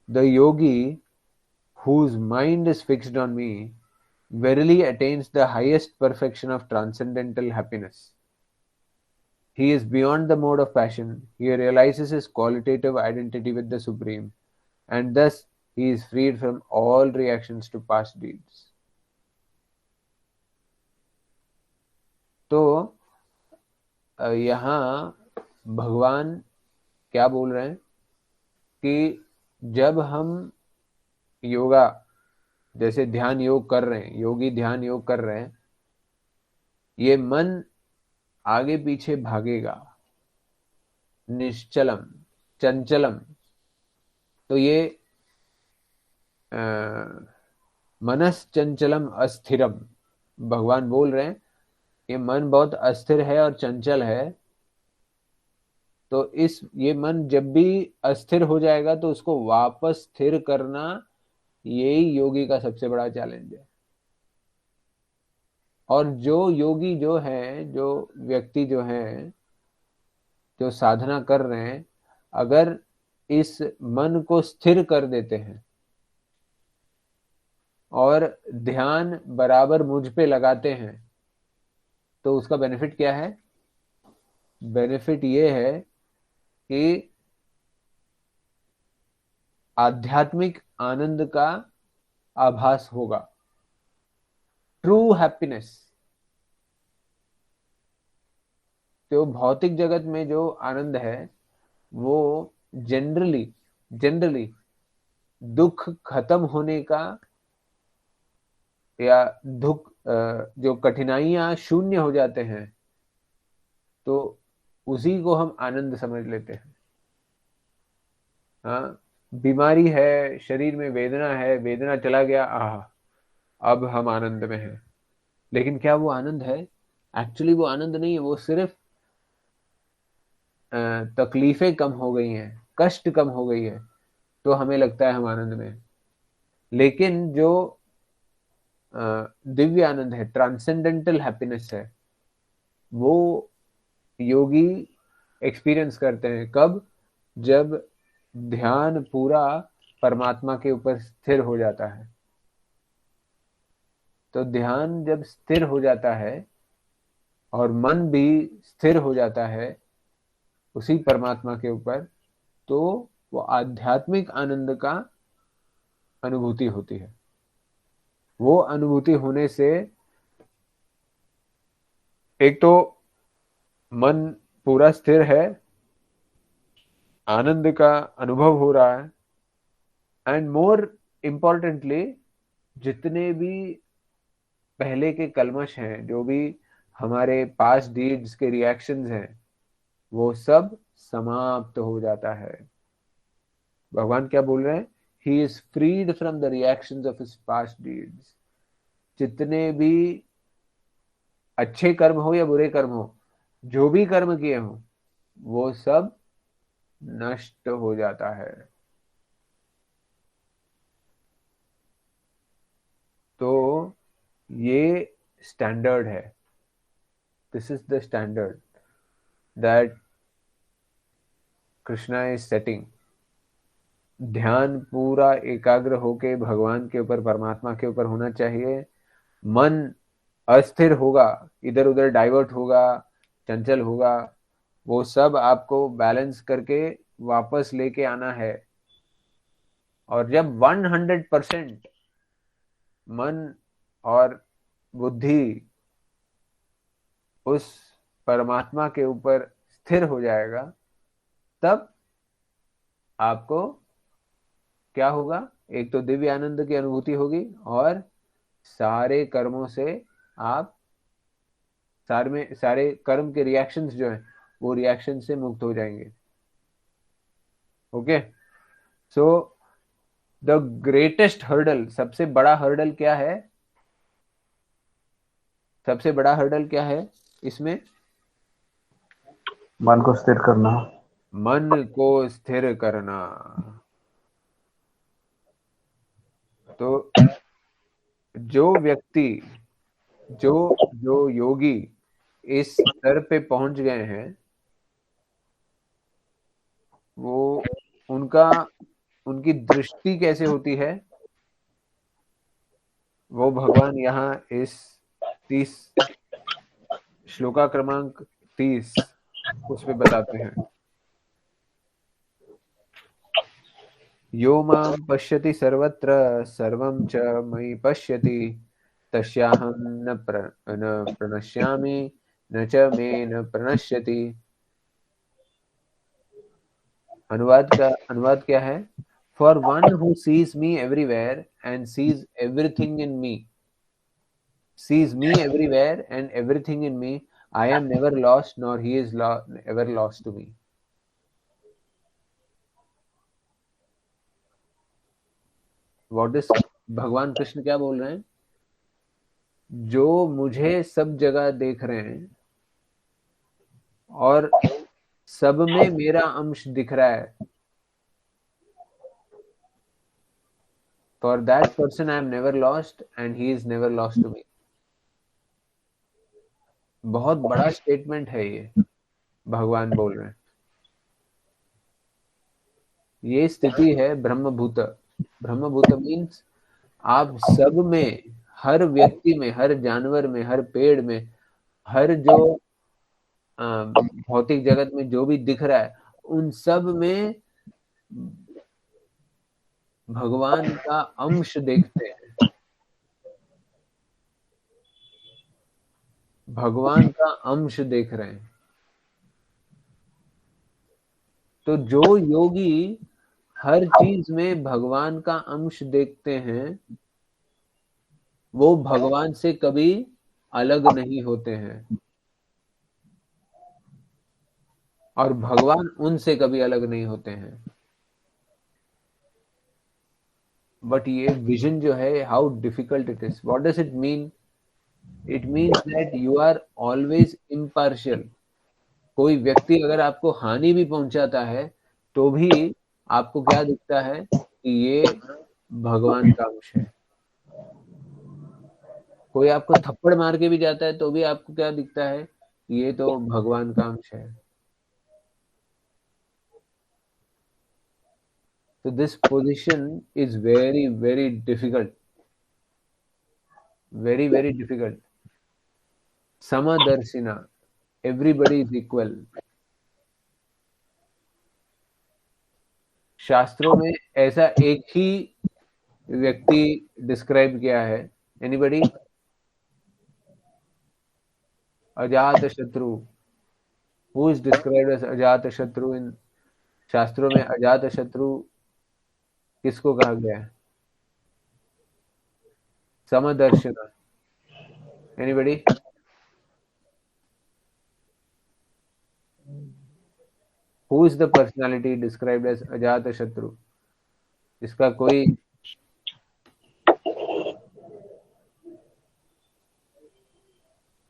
the Yogi whose mind is fixed on me verily attains the highest perfection of transcendental happiness. He is beyond the mode of passion. He realizes his qualitative identity with the Supreme, and thus he is freed from all reactions to past deeds. तो यहाँ भगवान क्या बोल रहे हैं कि जब हम योगा जैसे ध्यान योग कर रहे हैं, योगी ध्यान योग कर रहे हैं, ये मन आगे पीछे भागेगा, निश्चलम, चंचलम। तो ये मनस चंचलम अस्थिरम, भगवान बोल रहे हैं ये मन बहुत अस्थिर है और चंचल है। तो ये मन जब भी अस्थिर हो जाएगा तो उसको वापस स्थिर करना, यही योगी का सबसे बड़ा चैलेंज है। और जो योगी जो है, जो व्यक्ति जो है, जो साधना कर रहे हैं, अगर इस मन को स्थिर कर देते हैं और ध्यान बराबर मुझ पे लगाते हैं, तो उसका बेनिफिट क्या है? बेनिफिट ये है कि आध्यात्मिक आनंद का आभास होगा, ट्रू हैप्पीनेस। तो भौतिक जगत में जो आनंद है वो जनरली दुख खत्म होने का, या दुख जो कठिनाइयां शून्य हो जाते हैं तो उसी को हम आनंद समझ लेते हैं। हाँ, बीमारी है, शरीर में वेदना है, वेदना चला गया, अब हम आनंद में हैं। लेकिन क्या वो आनंद है? एक्चुअली वो आनंद नहीं है, वो सिर्फ तकलीफें कम हो गई हैं, कष्ट कम हो गई है, तो हमें लगता है हम आनंद में हैं। लेकिन जो दिव्य आनंद है, ट्रांसेंडेंटल हैप्पीनेस है, वो योगी एक्सपीरियंस करते हैं। कब? जब ध्यान पूरा परमात्मा के ऊपर स्थिर हो जाता है। तो ध्यान जब स्थिर हो जाता है और मन भी स्थिर हो जाता है उसी परमात्मा के ऊपर, तो वो आध्यात्मिक आनंद का अनुभूति होती है। वो अनुभूति होने से एक तो मन पूरा स्थिर है, आनंद का अनुभव हो रहा है, एंड मोर इम्पोर्टेंटली जितने भी पहले के कलमश हैं, जो भी हमारे पास्ट डीड्स के रिएक्शंस हैं, वो सब समाप्त हो जाता है। भगवान क्या बोल रहे हैं? He is freed from the reactions of his past deeds. जितने भी अच्छे कर्म हो या बुरे कर्म हो, जो भी कर्म किए हो, वो सब नष्ट हो जाता है। तो ये स्टैंडर्ड है, this is the standard that Krishna is setting. ध्यान पूरा एकाग्र होके भगवान के ऊपर, परमात्मा के ऊपर होना चाहिए। मन अस्थिर होगा, इधर उधर डाइवर्ट होगा, चंचल होगा, वो सब आपको बैलेंस करके वापस लेके आना है। और जब 100% मन और बुद्धि उस परमात्मा के ऊपर स्थिर हो जाएगा, तब आपको क्या होगा? एक तो दिव्य आनंद की अनुभूति होगी और सारे कर्मों से आप सारे कर्म के रिएक्शंस जो हैं वो रिएक्शन से मुक्त हो जाएंगे। Okay, so the greatest hurdle, सबसे बड़ा हर्डल क्या है? सबसे बड़ा हर्डल क्या है इसमें? मन को स्थिर करना। मन को स्थिर करना। तो जो व्यक्ति, जो योगी इस स्तर पे पहुंच गए हैं, वो उनकी दृष्टि कैसे होती है, वो भगवान यहाँ इस 30 श्लोका क्रमांक 30 उस पे बताते हैं। यो मां पश्यति सर्वत्र सर्वं च मयि पश्यति तस्याहं न प्रणश्यामि न च मे न प्रणश्यति। अनुवाद क्या है? For one who sees me everywhere and sees everything in me, sees me everywhere and everything in me, I am never lost nor he is ever lost to me. What is भगवान कृष्ण क्या बोल रहे हैं? जो मुझे सब जगह देख रहे हैं और सब में मेरा अंश दिख रहा है, for that person I am never lost and he is never lost to me. बहुत बड़ा स्टेटमेंट है ये, भगवान बोल रहे हैं। ये स्थिति है ब्रह्मभूत। ब्रह्मभूत मीन्स आप सब में, हर व्यक्ति में, हर जानवर में, हर पेड़ में, हर जो भौतिक जगत में जो भी दिख रहा है उन सब में भगवान का अंश देखते हैं, भगवान का अंश देख रहे हैं। तो जो योगी हर चीज में भगवान का अंश देखते हैं वो भगवान से कभी अलग नहीं होते हैं और भगवान उनसे कभी अलग नहीं होते हैं। बट ये विजन जो है, how difficult it is. What does it mean? It means that you are always impartial. कोई व्यक्ति अगर आपको हानि भी पहुंचाता है तो भी आपको क्या दिखता है कि ये भगवान का अंश है। कोई आपको थप्पड़ मार के भी जाता है तो भी आपको क्या दिखता है? ये तो भगवान का अंश है। So this position is very, very difficult. Very, very difficult. Samadarshina. Everybody is equal. शास्त्रों में ऐसा एक ही व्यक्ति डिस्क्राइब किया है। एनीबडी? अजात शत्रु। हु इज डिस्क्राइब्ड एज अजात शत्रु इन शास्त्रों में? अजात शत्रु किसको कहा गया है? समदर्शना। Anybody? Who is the personality described as अजात शत्रु? इसका कोई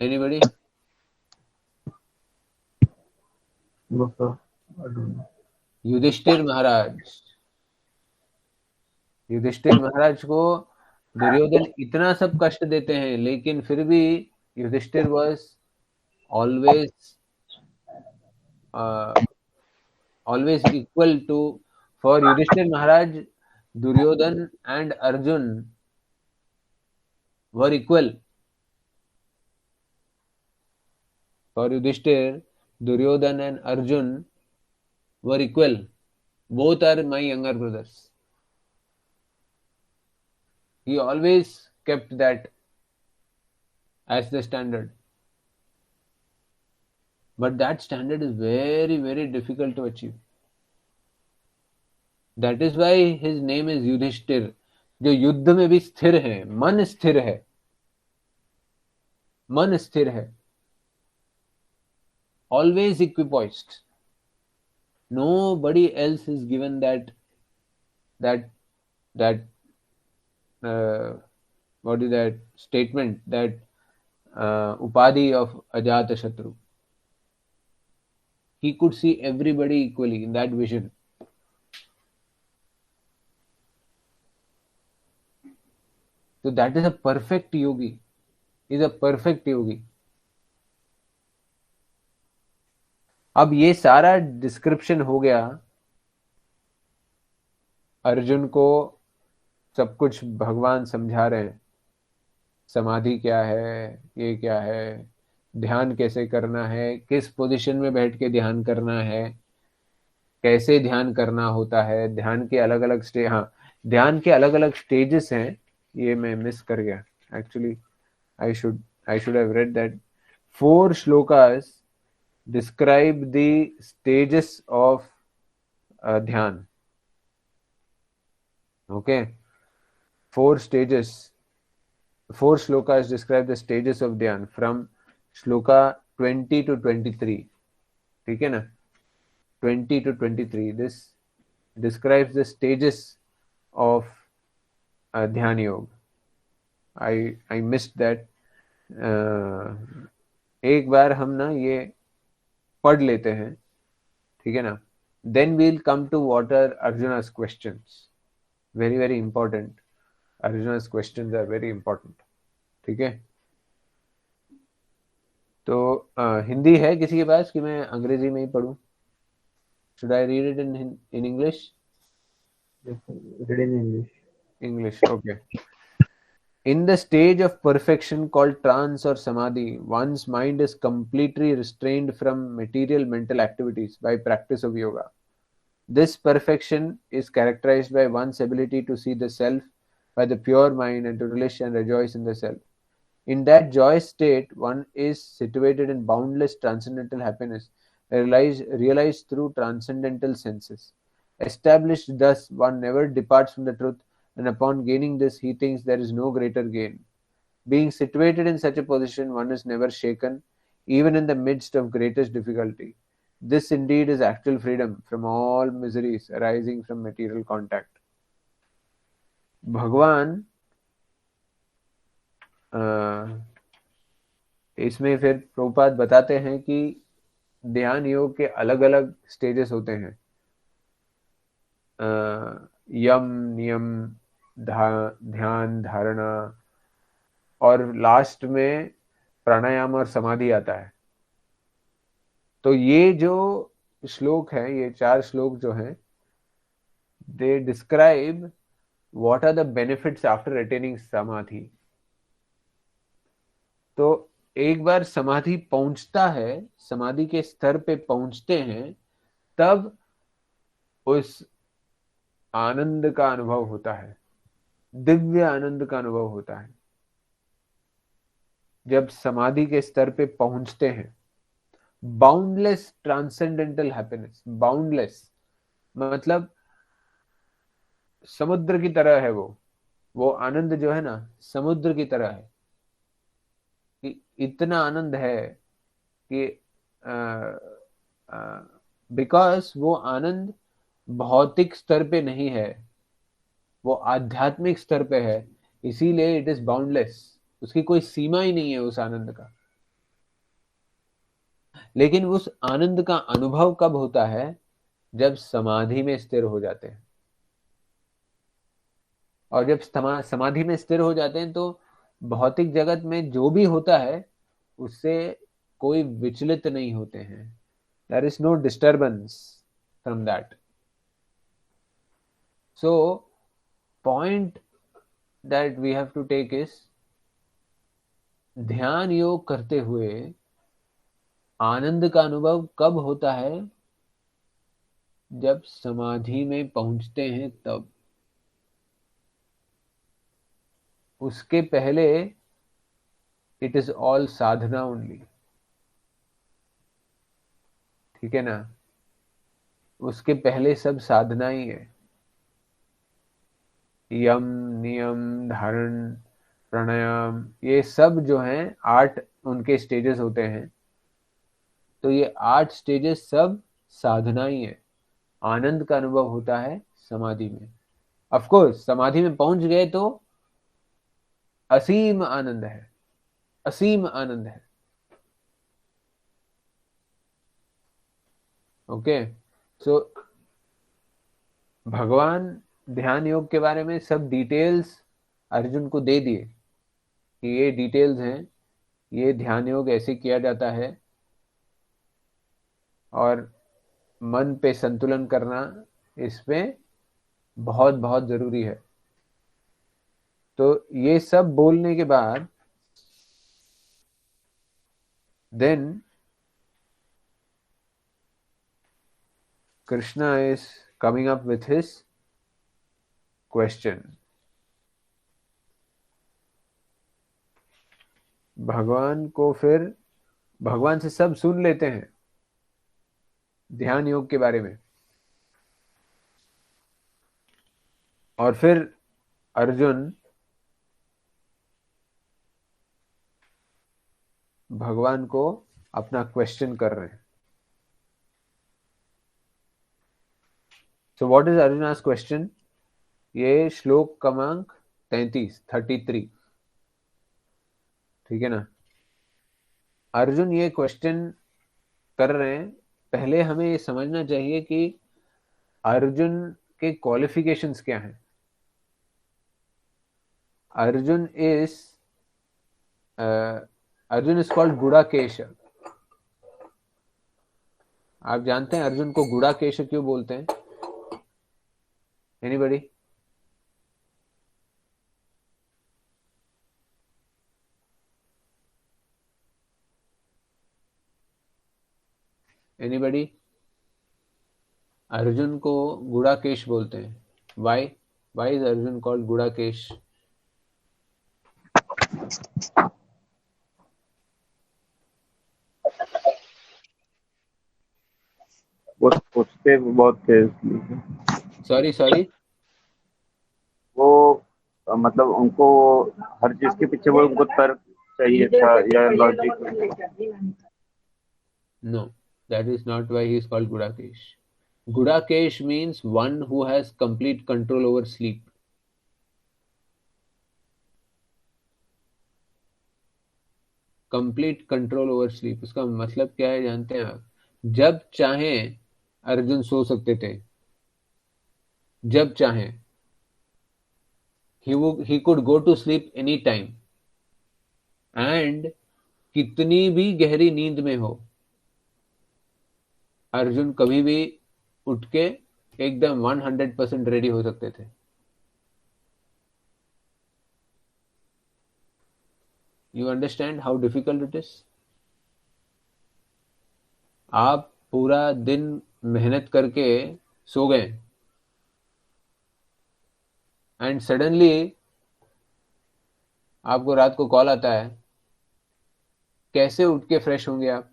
एनीबडी? युधिष्ठिर महाराज। युधिष्ठिर महाराज को दुर्योधन इतना सब कष्ट देते हैं लेकिन फिर भी Yudhishthir was always always equal to, for Yudhishthir Maharaj, Duryodhan and Arjun were equal. For Yudhishthir, Duryodhan and Arjun were equal. Both are my younger brothers. He always kept that as the standard. But that standard is very, very difficult to achieve. That is why his name is Yudhishthir, जो युद्ध में भी स्थिर है, मन स्थिर है, मन स्थिर है, always equipoised. Nobody else is given that what is that statement, that upadhi of Ajata Shatru. He could see everybody equally in that vision. So that is a perfect yogi. Is a perfect yogi. अब ये सारा description हो गया। अर्जुन को सब कुछ भगवान समझा रहे हैं, समाधि क्या है, ये क्या है, ध्यान कैसे करना है, किस पोजीशन में बैठ के ध्यान करना है, कैसे ध्यान करना होता है, ध्यान के अलग अलग हाँ, ध्यान के अलग अलग स्टेजेस हैं। ये मैं मिस कर गया actually. I should have read that 4 shlokas describe the stages of dhyan. Okay, 4 stages, 4 shlokas describe the stages of dhyan from shloka 20 to 23. ठीक है ना, 20 to 23, this describes the stages of dhyan yoga. I missed that. एक बार हम ना ये पढ़ लेते हैं, ठीक है ना, then we'll come to what are Arjuna's questions. Very very important. Arjuna's questions are very important. ठीक है, तो हिंदी है किसी के पास कि मैं अंग्रेजी में ही पढ़ूं? Should I read it in English? Yes, sir. Read in English. English, okay. In the stage of perfection called trance or samadhi, one's mind is completely restrained from material mental activities by practice of yoga. This perfection is characterized by one's ability to see the self by the pure mind and to relish and rejoice in the self. In that joyous state, one is situated in boundless transcendental happiness, realized through transcendental senses. Established thus, one never departs from the truth, and upon gaining this, he thinks there is no greater gain. Being situated in such a position, one is never shaken, even in the midst of greatest difficulty. This indeed is actual freedom from all miseries arising from material contact. भगवान इसमें फिर प्रभुपाद बताते हैं कि ध्यान योग के अलग अलग स्टेजेस होते हैं। यम, नियम, ध्यान, धारणा, और लास्ट में प्राणायाम और समाधि आता है। तो ये जो श्लोक है, ये 4 श्लोक जो हैं, they describe what are the benefits after attaining samadhi. तो एक बार समाधि पहुंचता है, समाधि के स्तर पे पहुंचते हैं, तब उस आनंद का अनुभव होता है, दिव्य आनंद का अनुभव होता है। जब समाधि के स्तर पे पहुंचते हैं, बाउंडलेस ट्रांसेंडेंटल हैप्पीनेस। बाउंडलेस मतलब समुद्र की तरह है वो आनंद जो है ना, समुद्र की तरह है, कि इतना आनंद है कि बिकॉज वो आनंद भौतिक स्तर पे नहीं है, वो आध्यात्मिक स्तर पे है, इसीलिए इट इज बाउंडलेस। उसकी कोई सीमा ही नहीं है उस आनंद का। लेकिन उस आनंद का अनुभव कब होता है? जब समाधि में स्थिर हो जाते हैं। और जब समाधि में स्थिर हो जाते हैं तो भौतिक जगत में जो भी होता है उससे कोई विचलित नहीं होते हैं। There is no disturbance from that. So point that we have to take is, ध्यान योग करते हुए आनंद का अनुभव कब होता है? जब समाधि में पहुंचते हैं तब। उसके पहले it is all Sadhana only. ठीक है ना, उसके पहले सब साधना ही है। यम, नियम, धारण, प्राणायाम, ये सब जो हैं 8 उनके स्टेजेस होते हैं। तो ये 8 स्टेजेस सब साधना ही है। आनंद का अनुभव होता है समाधि में। ऑफ कोर्स समाधि में पहुंच गए तो असीम आनंद है, असीम आनंद है। ओके, सो भगवान ध्यान योग के बारे में सब डिटेल्स अर्जुन को दे दिए कि ये डिटेल्स हैं, ये ध्यान योग ऐसे किया जाता है, और मन पे संतुलन करना इसमें बहुत बहुत जरूरी है। तो ये सब बोलने के बाद Then Krishna is coming up with his question. भगवान को फिर भगवान से सब सुन लेते हैं ध्यान योग के बारे में, और फिर अर्जुन भगवान को अपना क्वेश्चन कर रहे हैं. So what is Arjuna's question? ये श्लोक क्रमांक 33. ठीक है ना. अर्जुन ये क्वेश्चन कर रहे हैं. पहले हमें ये समझना चाहिए कि अर्जुन के क्वालिफिकेशंस क्या हैं. Arjun is called Gudakesh. आप जानते हैं अर्जुन को गुड़ाकेश क्यों बोलते हैं? एनीबडी? एनीबडी? अर्जुन को गुड़ाकेश बोलते हैं. Why is Arjun called Gudakesha? वो सोचते बहुत थे इसलिए. सॉरी वो मतलब उनको हर चीज के पीछे वो उनको तर्क चाहिए था या logic. No, that is not why he is called Gudakesh. Gudakesh means one who has complete control over sleep. Complete control over sleep. उसका मतलब क्या है जानते हैं आप? जब चाहें अर्जुन सो सकते थे. जब चाहें. He could go to sleep any time. And कितनी भी गहरी नींद में हो, अर्जुन कभी भी उठ के एकदम 100% रेडी हो सकते थे. You understand how difficult it is? आप पूरा दिन मेहनत करके सो गए एंड सडनली आपको रात को कॉल आता है. कैसे उठ के फ्रेश होंगे आप?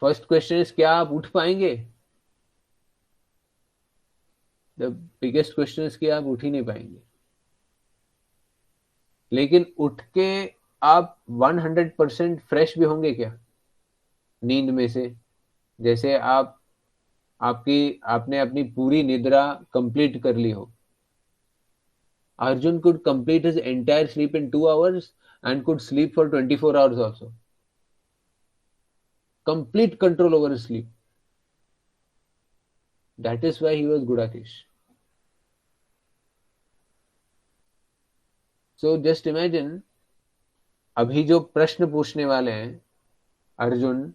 फर्स्ट क्वेश्चन इज, क्या आप उठ पाएंगे? द बिगेस्ट क्वेश्चन इज कि आप उठ ही नहीं पाएंगे. लेकिन उठ के आप 100% फ्रेश भी होंगे क्या नींद में से? जैसे आपने अपनी पूरी निद्रा कंप्लीट कर ली हो. Arjun could complete his entire sleep in 2 hours and could sleep for 24 hours also. Complete control over his sleep. That is why he was Gudakesh. So just imagine, अभी जो प्रश्न पूछने वाले हैं अर्जुन,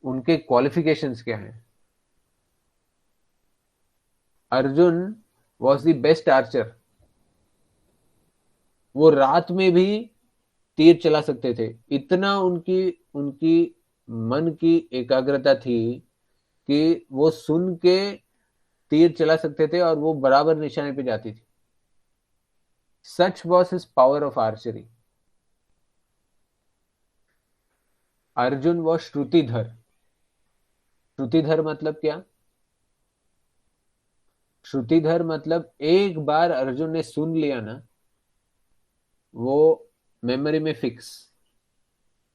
उनके क्वालिफिकेशंस क्या हैं? Arjun was the best archer. वो रात में भी तीर चला सकते थे. इतना उनकी मन की एकाग्रता थी कि वो सुन के तीर चला सकते थे और वो बराबर निशाने पे जाती थी. Such was his power of archery. Arjun वो श्रुतिधर. श्रुतिधर मतलब क्या? श्रुतिधर मतलब एक बार अर्जुन ने सुन लिया ना, वो मेमोरी में फिक्स.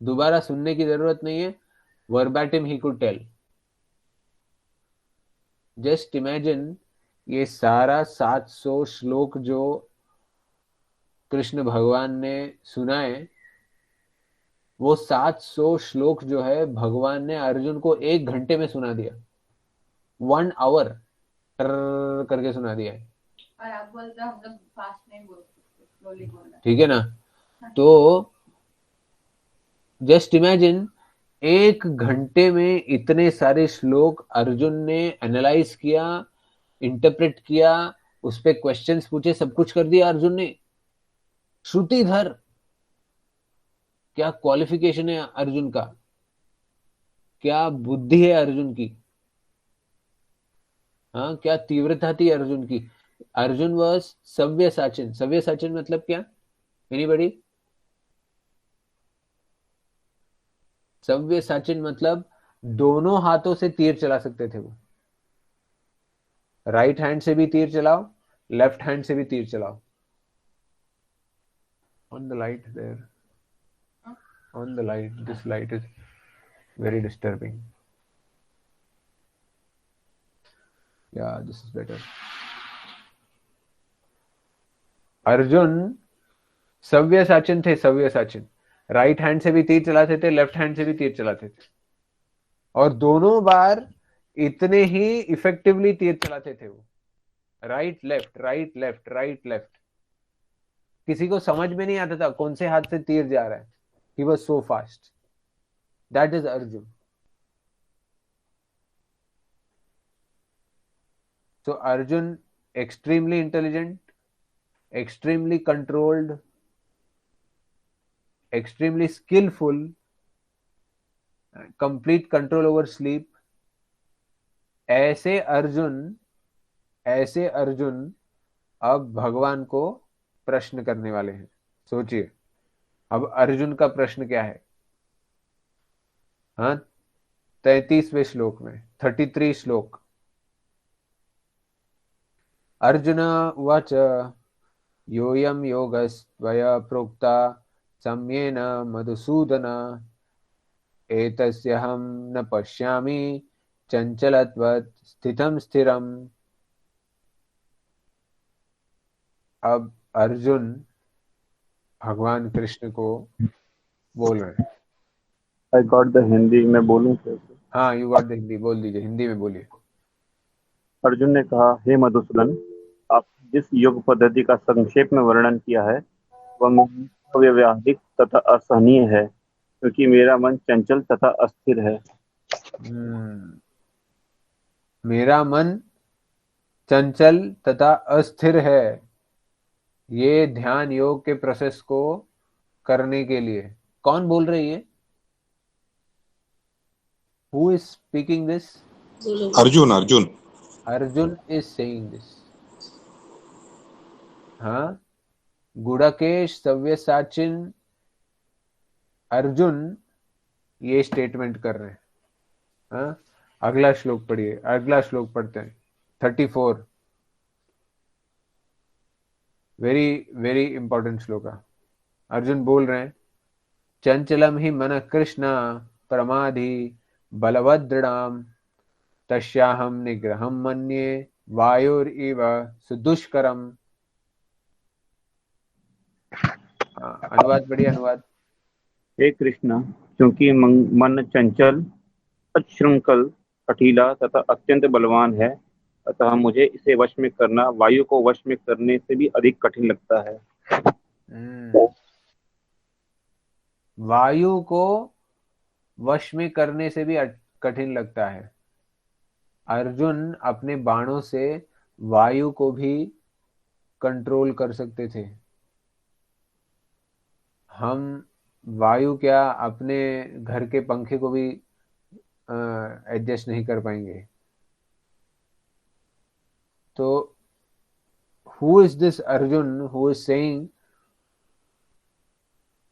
दोबारा सुनने की जरूरत नहीं है. Verbatim he could tell. Just imagine, ये सारा 700 श्लोक जो कृष्ण भगवान ने सुनाए, वो 700 श्लोक जो है भगवान ने अर्जुन को 1 घंटे में सुना दिया. 1 hour करके सुना दिया है. और आप बोलते हो हम लोग फास्ट नहीं बोलते, स्लोली बोलना. ठीक है ना. तो जस्ट इमेजिन, 1 घंटे में इतने सारे श्लोक अर्जुन ने एनालाइज किया, इंटरप्रेट किया, उस पे क्वेश्चंस पूछे, सब कुछ कर दिया अर्जुन ने. श्रुतिधर. क्या क्वालिफिकेशन है अर्जुन का, क्या बुद्धि है अर्जुन की, हाँ, क्या तीव्रता थी अर्जुन की। अर्जुन वॉज सव्य साचिन। सव्य साचिन मतलब क्या, एनीबडी? सव्य साचिन मतलब दोनों हाथों से तीर चला सकते थे वो। राइट हैंड से भी तीर चलाओ, लेफ्ट हैंड से भी तीर चलाओ। On the light there, on the light, this light is very disturbing. या this is better. Arjun Savyasachin थे, सव्य साचिन। राइट हैंड से भी तीर चलाते थे, लेफ्ट हैंड से भी तीर चलाते थे, और दोनों बार इतने ही इफेक्टिवली तीर चलाते थे वो। Right left, right left, right left. किसी को समझ में नहीं आता था कौन से हाथ से तीर जा रहा है। He was so fast. That is Arjun. So Arjun, extremely intelligent, extremely controlled, extremely skillful, complete control over sleep. ऐसे अर्जुन, ऐसे अर्जुन अब भगवान को प्रश्न करने वाले हैं। सोचिए, अब अर्जुन का प्रश्न क्या है। हाँ, 33वें श्लोक में, 33 श्लोक। अर्जुन उवाच योऽयं योगस्त्वया प्रोक्ता सम्येन मधुसूदन एतस्यहं न पश्यामि चंचलत्वत् स्थितं स्थिरम्। अब अर्जुन भगवान कृष्ण को बोल रहे हैं। आई गॉट द हिंदी में बोलूं फिर? हाँ, यू गॉट द हिंदी, बोल दीजिए, हिंदी में बोलिए। अर्जुन ने कहा, हे मधुसूदन, आप जिस योग पद्धति का संक्षेप में वर्णन किया है वह अव्यवहारिक तथा असहनीय है, क्योंकि मेरा मन चंचल तथा अस्थिर है। मेरा मन चंचल तथा अस्थिर है। ये ध्यान योग के प्रोसेस को करने के लिए कौन बोल रही है? Who is speaking this? Arjun Arjun Arjun is saying this. हाँ, गुड़ाकेश, सव्यसाचिन, अर्जुन ये स्टेटमेंट कर रहे हैं। हाँ, अगला श्लोक पढ़िए, अगला श्लोक पढ़ते हैं, 34। वेरी वेरी इंपॉर्टेंट श्लोक है। अर्जुन बोल रहे हैं, चंचलम ही मन कृष्ण प्रमाधि बलवदृढ़ाम तस्याहम निग्रहम मन्ये वायुरिव सुदुष्करम। अनुवाद पढ़िए, अनुवाद। हे कृष्ण, क्योंकि मन चंचल, अश्रृंखल, कटीला तथा अत्यंत बलवान है, अतः मुझे इसे वश में करना वायु को वश में करने से भी अधिक कठिन लगता है। वायु को वश में करने से भी कठिन लगता है। अर्जुन अपने बाणों से वायु को भी कंट्रोल कर सकते थे। हम वायु क्या, अपने घर के पंखे को भी एडजस्ट नहीं कर पाएंगे। तो who is this Arjun who is saying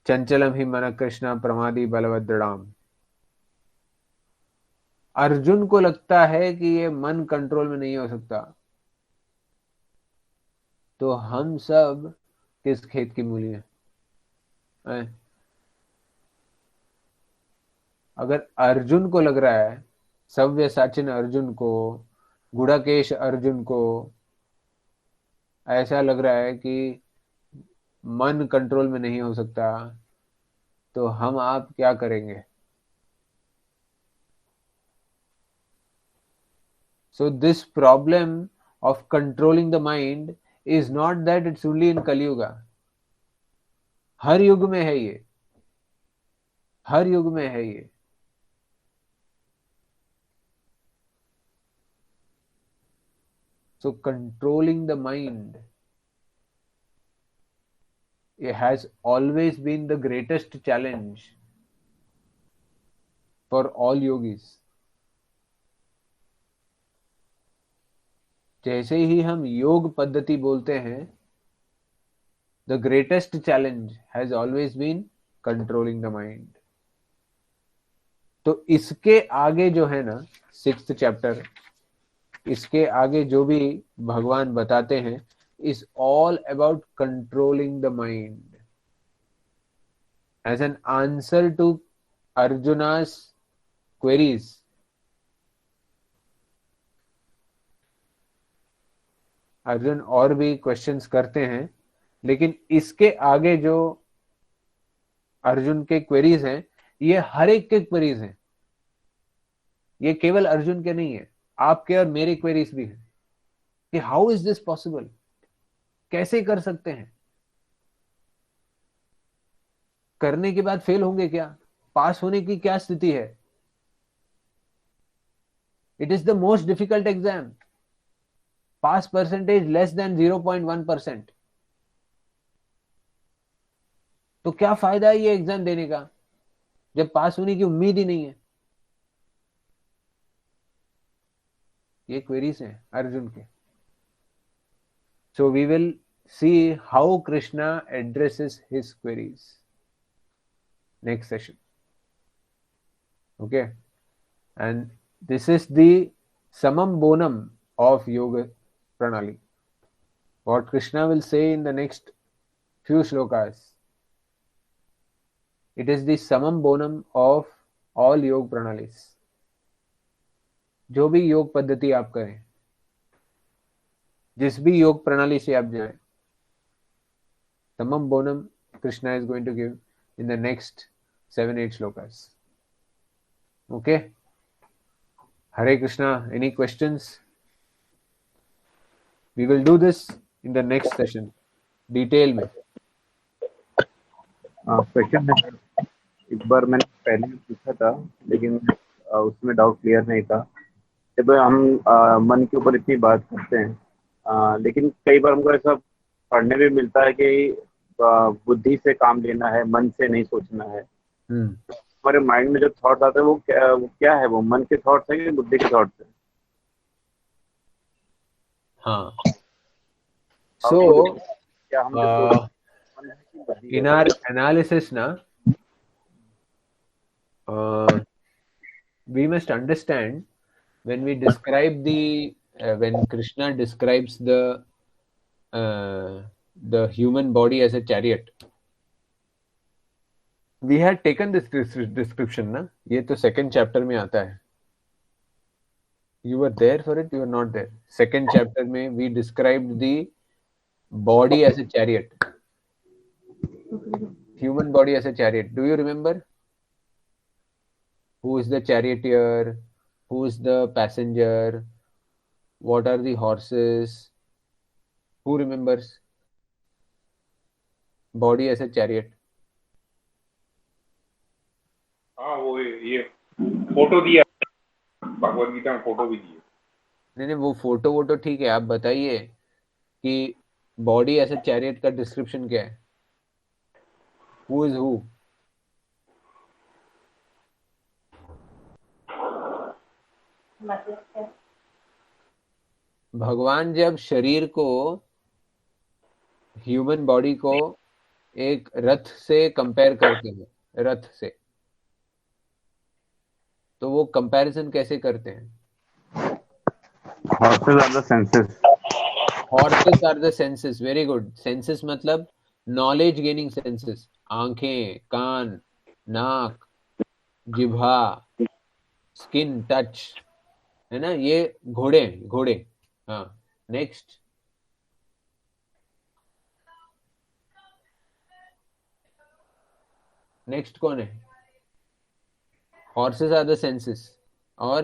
चंचलम ही मन कृष्ण प्रमादी बलवदृढ़ाम? अर्जुन को लगता है कि ये मन कंट्रोल में नहीं हो सकता। तो हम सब किस खेत की मूली हैं? अगर अर्जुन को लग रहा है, सव्यसाचिन अर्जुन को, गुड़ाकेश अर्जुन को ऐसा लग रहा है कि मन कंट्रोल में नहीं हो सकता, तो हम आप क्या करेंगे? So this problem of controlling the mind is not that it's only in Kali Yuga. हर युग में है ये, हर युग में है ये। So controlling the mind it has always been the greatest challenge for all yogis. जैसे ही हम योग पद्धति बोलते हैं, the greatest challenge has always been controlling the mind. तो इसके आगे जो है ना 6th चैप्टर, इसके आगे जो भी भगवान बताते हैं is all about controlling the mind as an answer to Arjuna's queries. Arjun और भी क्वेश्चंस करते हैं, लेकिन इसके आगे जो अर्जुन के क्वेरीज हैं, ये हर एक के क्वेरीज हैं. ये केवल अर्जुन के नहीं है, आपके और मेरे क्वेरीज भी हैं कि हाउ इज दिस पॉसिबल, कैसे कर सकते हैं, करने के बाद फेल होंगे क्या, पास होने की क्या स्थिति है. It is the most difficult exam. Pass percentage less than 0.1%. तो क्या फायदा है ये एग्जाम देने का जब पास होने की उम्मीद ही नहीं है. ये क्वेरीज हैं अर्जुन के. So we will see how Krishna addresses his queries next session. Okay, and this is the summum bonum of yoga pranali. What Krishna will say in the next few shlokas, it is the samam bonum of all yoga pranalis. जो भी योग पद्धति आप करें, जिस भी योग प्रणाली से आप जाएं, samam bonum Krishna is going to give in the next 7-8 shlokas. Okay, Hare Krishna. Any questions? We will do this in the next session, detail में. क्वेश्चन है, एक बार मैंने पहले भी पूछा था लेकिन उसमें डाउट क्लियर नहीं था. जब हम मन के ऊपर इतनी बात करते हैं, लेकिन कई बार हमको ऐसा पढ़ने में मिलता है कि बुद्धि से काम लेना है, मन से नहीं सोचना है. हमारे माइंड में जो थॉट्स आते हैं वो क्या है, वो मन के थॉट्स है कि बुद्धि के थॉट्स है? हाँ. So in our analysis now, we must understand when we describe when Krishna describes the human body as a chariot, we had taken this description ना, ये तो second chapter में आता है. You were there for it, you were not there. Second chapter में we described the body as a chariot. Human body as a chariot. Do you remember? Who is the charioteer? Who is the passenger? What are the horses? Who remembers? Body as a chariot. हाँ, वो ये photo दिया, भगवद गीता में photo भी दिए. नहीं, वो photo ठीक है. आप बताइए कि बॉडी एज ए चैरियट का डिस्क्रिप्शन क्या है? Who is who? भगवान जब शरीर को, ह्यूमन बॉडी को एक रथ से कंपेयर करते हैं, रथ से, तो वो कंपैरिजन कैसे करते हैं? Horses are the senses. Horses are the senses. Very good. Senses मतलब knowledge gaining senses. आंखें, कान, नाक, जिह्वा, स्किन, टच, है ना? ये घोड़े. हाँ. नेक्स्ट. नेक्स्ट कौन है? Horses are the senses. और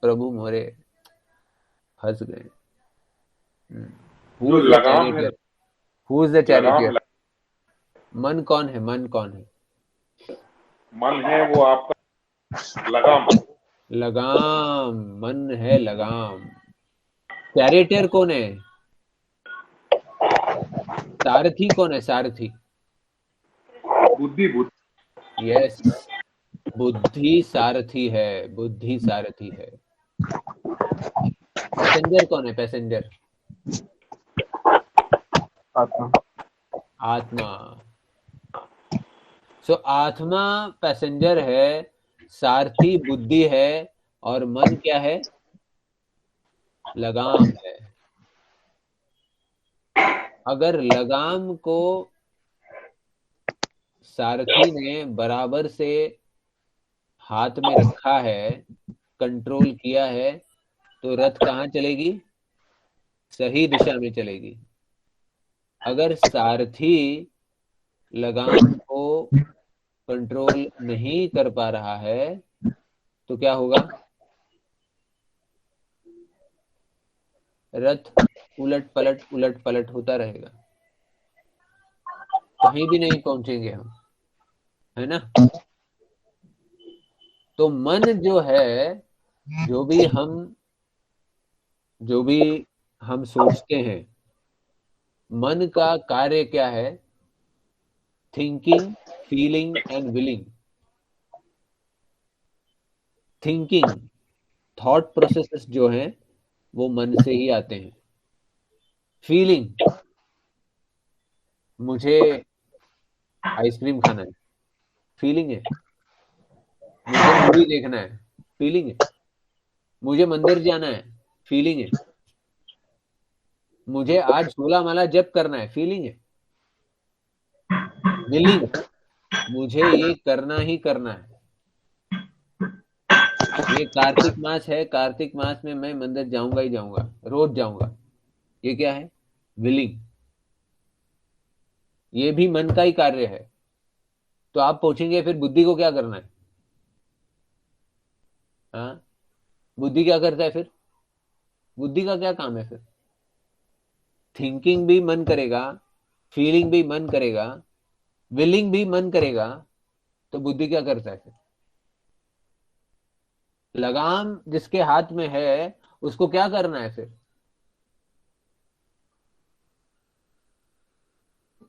प्रभु मोरे फंस गए. Who is the charioteer? Who is the charioteer? मन कौन है? मन है वो आपका लगाम. लगाम, मन है लगाम। कैरेटर कौन है? सारथी कौन है? सारथी। बुद्धि बुद्धि यस, बुद्धि सारथी है, बुद्धि सारथी है। पैसेंजर कौन है? पैसेंजर। आत्मा। आत्मा। सो आत्मा पैसेंजर है, सारथी बुद्धि है, और मन क्या है? लगाम है। अगर लगाम को सारथी ने बराबर से हाथ में रखा है, कंट्रोल किया है, तो रथ कहाँ चलेगी? सही दिशा में चलेगी। अगर सारथी लगाम को कंट्रोल नहीं कर पा रहा है तो क्या होगा? रथ उलट पलट होता रहेगा, कहीं भी नहीं पहुंचेंगे हम, है ना? तो मन जो है, जो भी हम सोचते हैं, मन का कार्य क्या है? Thinking, feeling and willing. Thinking, thought processes जो हैं वो मन से ही आते हैं। फीलिंग, मुझे आइसक्रीम खाना है, फीलिंग है। मुझे मूवी देखना है, फीलिंग है। मुझे मंदिर जाना है, फीलिंग है। मुझे आज 16 माला जप करना है, फीलिंग है। विलिंग, मुझे ये करना ही करना है। ये कार्तिक मास है, कार्तिक मास में मैं मंदिर जाऊंगा ही जाऊंगा, रोज जाऊंगा। ये क्या है? विलिंग। ये भी मन का ही कार्य है। तो आप पूछेंगे फिर बुद्धि को क्या करना है? हाँ, बुद्धि क्या करता है फिर? बुद्धि का क्या काम है फिर? थिंकिंग भी मन करेगा, फीलिंग भी मन करेगा, विलिंग भी मन करेगा, तो बुद्धि क्या करता है फिर? लगाम जिसके हाथ में है उसको क्या करना है फिर?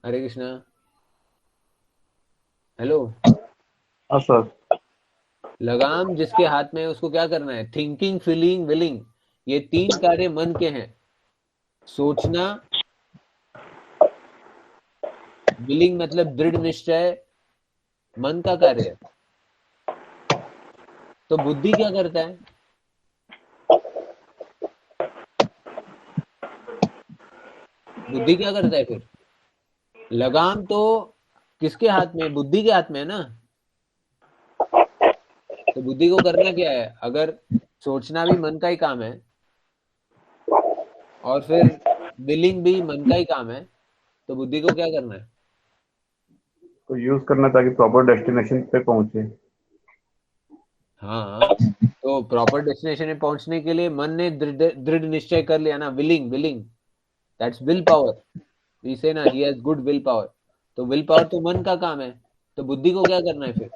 हरे कृष्णा। हेलो। हाँ सर। लगाम जिसके हाथ में है उसको क्या करना है? थिंकिंग, फीलिंग, विलिंग, ये 3 कार्य मन के हैं। सोचना, विलिंग मतलब दृढ़ निश्चय, मन का कार्य है। तो बुद्धि क्या करता है? बुद्धि क्या करता है फिर? लगाम तो किसके हाथ में है? बुद्धि के हाथ में है ना। तो बुद्धि को करना क्या है? अगर सोचना भी मन का ही काम है और फिर विलिंग भी मन का ही काम है, तो बुद्धि को क्या करना है? तो यूज करना ताकि प्रॉपर डेस्टिनेशन पे पहुंचे। हाँ, तो प्रॉपर डेस्टिनेशन में पहुंचने के लिए मन ने दृढ़ दृढ़ निश्चय कर लिया ना, willing, willing, that's will power. We say ना he has good will power. तो विल पावर तो मन का काम है, तो बुद्धि को क्या करना है फिर?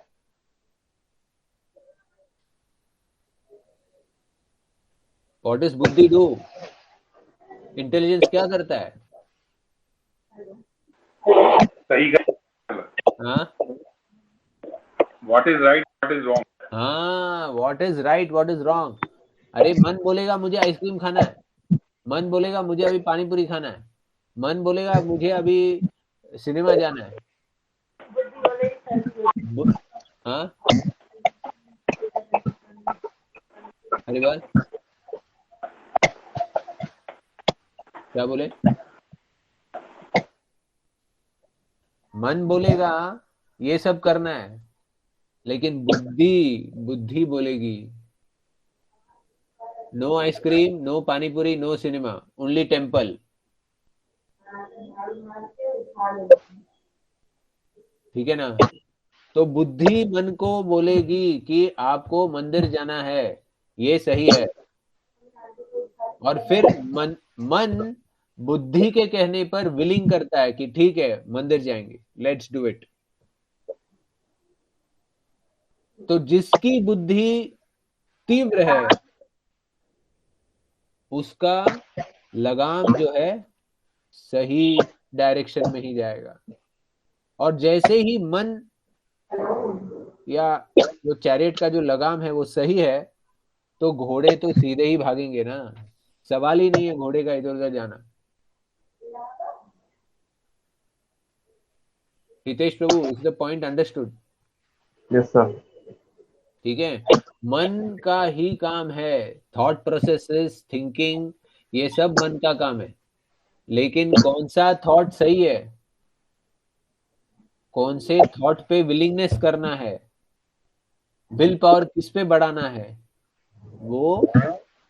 What is buddhi do? Intelligence क्या करता है? सही का हाँ what is right what is wrong. हाँ, what is right, what is wrong. अरे मन बोलेगा मुझे आइसक्रीम खाना है, मन बोलेगा मुझे अभी पानी पूरी खाना है, मन बोलेगा मुझे अभी सिनेमा जाना है। हाँ, अरे बात क्या बोले? मन बोलेगा ये सब करना है, लेकिन बुद्धि बुद्धि बोलेगी नो आइसक्रीम, नो पानी पूरी, नो सिनेमा, ओनली टेम्पल। ठीक है ना? तो बुद्धि मन को बोलेगी कि आपको मंदिर जाना है, ये सही है। और फिर मन बुद्धि के कहने पर विलिंग करता है कि ठीक है मंदिर जाएंगे, लेट्स डू इट। तो जिसकी बुद्धि तीव्र है उसका लगाम जो है सही डायरेक्शन में ही जाएगा। और जैसे ही मन या जो चैरियट का जो लगाम है वो सही है तो घोड़े तो सीधे ही भागेंगे ना, सवाल ही नहीं है घोड़े का इधर उधर जाना। Hitesh Prabhu, is the point understood? Yes sir. ठीक है, मन का ही काम है, थॉट प्रोसेसेस, थिंकिंग, ये सब मन का काम है। लेकिन कौन सा थॉट सही है, कौन से थॉट पे विलिंगनेस करना है, विल पावर किस पे बढ़ाना है, वो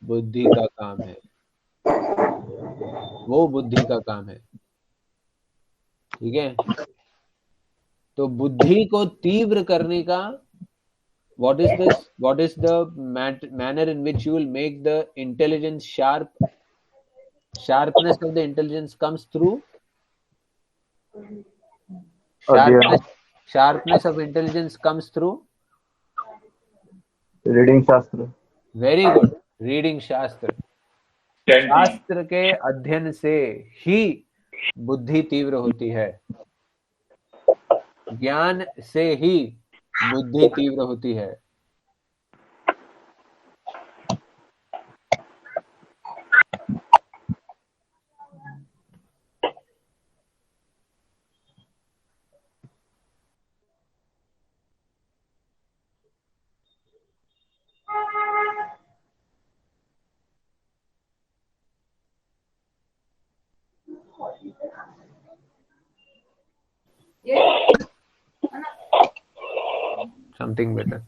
बुद्धि का काम है, वो बुद्धि का काम है। ठीक है, तो बुद्धि को तीव्र करने का what is the manner in which you will make the intelligence sharp? Sharpness of the intelligence comes through sharpness of intelligence comes through reading शास्त्र। very good, reading शास्त्र। शास्त्र के अध्ययन से ही बुद्धि तीव्र होती है, ज्ञान से ही बुद्धि तीव्र होती है। Something better.